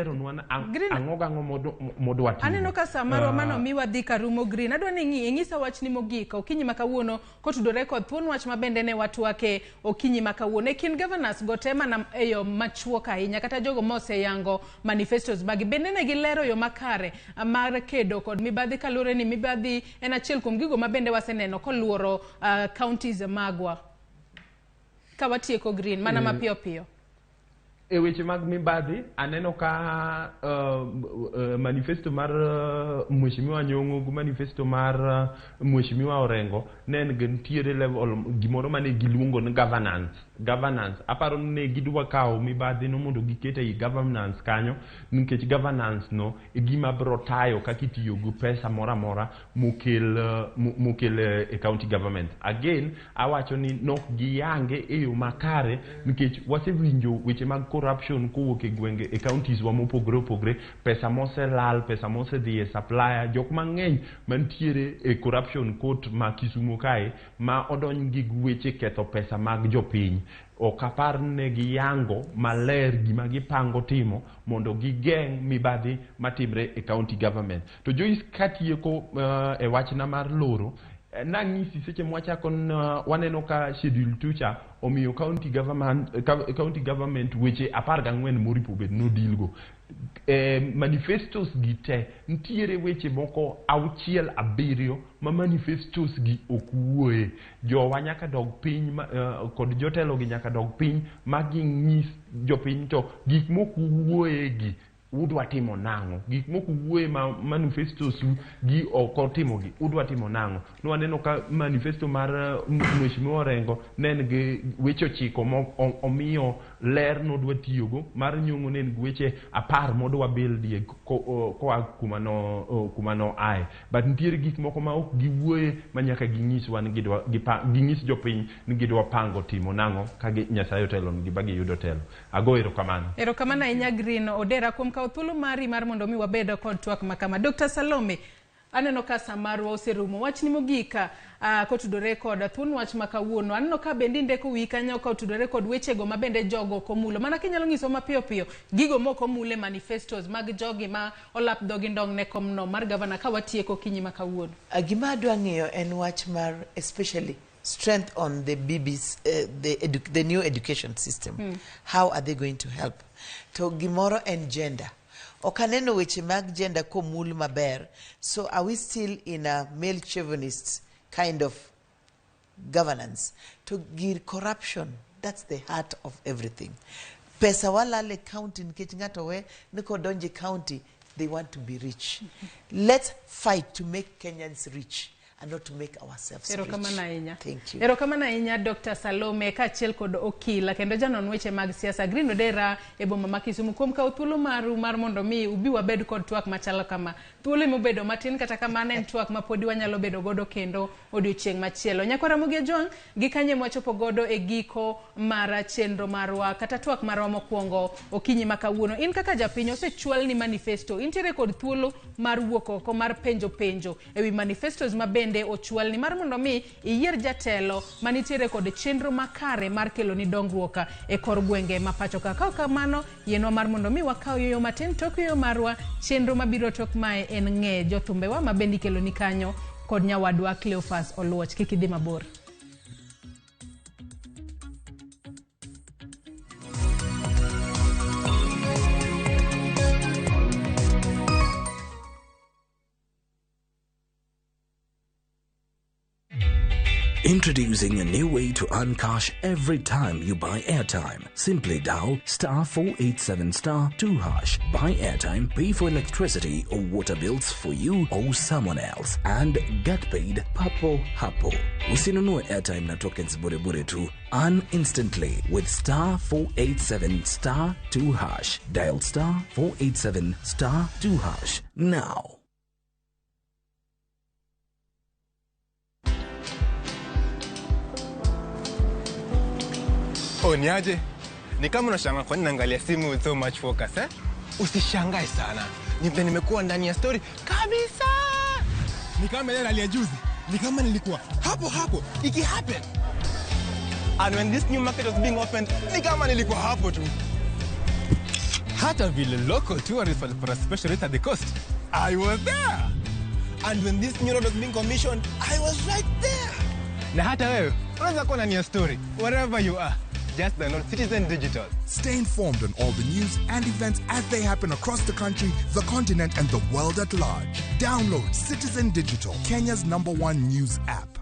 aneno kasa marwa mano miwa dhi karumo Green. Adwa ni ing'isa wach ni mogik okinyi makawuono kotudore kod thuon wach mabende ne watwake okinyi makawuono. Kin governors gotema na eyo machuok ahinya kata jogo mose yango manifestos magi bende ne gilero yo makare mar kedo kod mibadhi kalure ni mibadhi en achiel kuom gigo mabende waseneno koluoro counties magwa. Kawatieko Green mana mapiyo piyo. E weche mag mibadhi aneno ka manifesto mar Mheshimiwa Nyong'o gu manifesto mar Mheshimiwa Orengo nen gentiere level gimoro mane giluongo ni governance. Aparo ne gidwa kawo mibadhi no mondo gikete i governance kanyo nikech governance no e gima bro tayo kaka itiyo go pesa mora mokel e county government. Again awacho ni nok giyange e yo makare nikech wasewinjo weche mag corruption kowuok e gwenge e counties wa mopogore opogore, pesa mose lal, pesa mose dhi e supplier, jok mang'eny mantiere e corruption court ma Kisumu kae ma odony gi weche ketho pesa mag jopiny. Okapar ne giyango maler gima gipango timo mondo gigeng' mibadhi matimre e county government. To Joyce katieko e wachna mar loro nang'isi seche mwachako waneno ka schedule tucha omiyo county government weche 14 moripo bed no dilgo. Manifestos gi te ntiere weche moko 6-7 ma manifestos gi okuoe. Jowa nyaka dog piny kod jotelo gi nyaka dog piny ma ging'is jopiny to gik mokuoe gi udwa timo nango gik moko wuoye ma manifestos gi oko timo gi udwa timo nango no aneno ka manifesto mar Mheshimiwa Orengo nen gi weche chiko omiyo ler no dwa tiyogo mar nyongo nen gi weche 10 modwa build koa kuma no ai but ntiere gik moko ma ok giwuoye manyaka ginyiswa ni ginyis jopiny ni gidwa pango timo nango ka Nyasaye otelo gi bagi yudo telo ago erokamano ahinya Green Odera kuom kawo thuolo mari mar mondo mi wabed kod twak makama. Dr. Salome, aneno ka samarwa oserumo. Wachni mogika kotudore kod thuon wach makawuono. Aneno ka bende ndeko wi kanyo kotudore kod wechego ma bende jogo komulo. Mana kinyalo nyiso mapiyo piyo gigo moko mule manifestos mag jogi ma olap dhogi ndong ne komno mar gavana ka watieko kinyi makawuono. Gima adwa ng'eyo en wach mar especially strength on the the new education system. How are they going to help? To gimoro and gender. Okaneno weche mag gender komul maber. So are we still in a male chauvinist kind of governance? To give corruption, that's the heart of everything. Pesa walale county nikech ng'ato we niko donje county, they want to be rich. Let's fight to make Kenyans rich and not to make ourselves rich. Thank you. Erokamana inya Dr. Salome kaachiel kod okila kendo janon weche mag siasa Green Odera e boma ma Kisumu kuom kawo thuolo maru mar mondo mi ubi wabed kod twak machalo kama. Thuolo mobedo matin kata kamano en twak ma podi wanyalo bedo godo kendo odiochieng' machielo. Nyakwa Ramogi Ojwang' gi kanye mwachopo godo e giko mar chenro marwa kata twak marwa mokwongo okinyi makawuono. In kaka japiny osechwal ni manifesto. Intiere kod thuolo mar wuok oko mar penjo ewi manifestos ma bende ochwal ni mar mondo mi iyier jatelo manitiere kod chenro makare mar kelo ni dongruok e kor gwenge ma pacho ka. Kamano yeno mar mondo mi wakaw yo matin tok yo marwa chenro mabiro tok mae en ng'e jothumbewa ma bende kelo ni kanyo kod nyawadwa Cleophas Oluoch. Kik idhi mabor. Introducing a new way to earn cash every time you buy airtime. Simply dial *487*2#. Buy airtime, pay for electricity or water bills for you or someone else, and get paid papo hapo. Usinunue airtime na tokens bure tu. Earn instantly with *487*2#. Dial *487*2# now. Niaje? Ni kama unashangaa kwa nini naangalia simu with so much focus, eh? Usishangae sana. Nimekuwa ndani ya story kabisa. Ni kama ile hali ya juzi. Ni kama nilikuwa hapo. Iki happen. And when this new market was being opened, ni kama nilikuwa hapo tu. Hata vile local tourists for a special rate at the coast, I was there. And when this new road was being commissioned, I was right there. Na hata wewe, unaweza kuwa ndani ya story wherever you are. Just download Citizen Digital. Stay informed on all the news and events as they happen across the country, the continent, and the world at large. Download Citizen Digital, Kenya's #1 news app.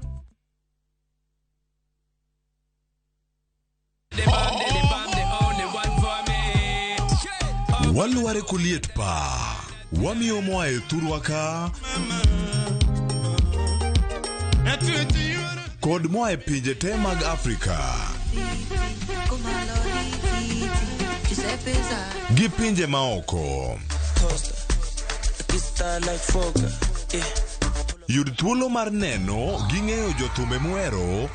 Waluare kuliet pa wamiyo moae turwaka kod moae pinje te mag Afrika gi pinje maoko. Yud thuolo mar neno gi ng'eyo jothumbe muhero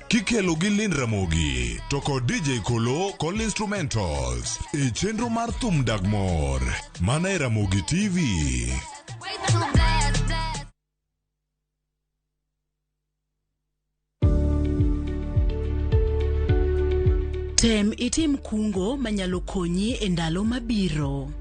kikelo gi Lind Ramogi to kod DJ Kolo kod instrumentals e chenro mar thum Dagmor mana e Ramogi TV. Tem itim kungo manyalo konyi e ndalo mabiro.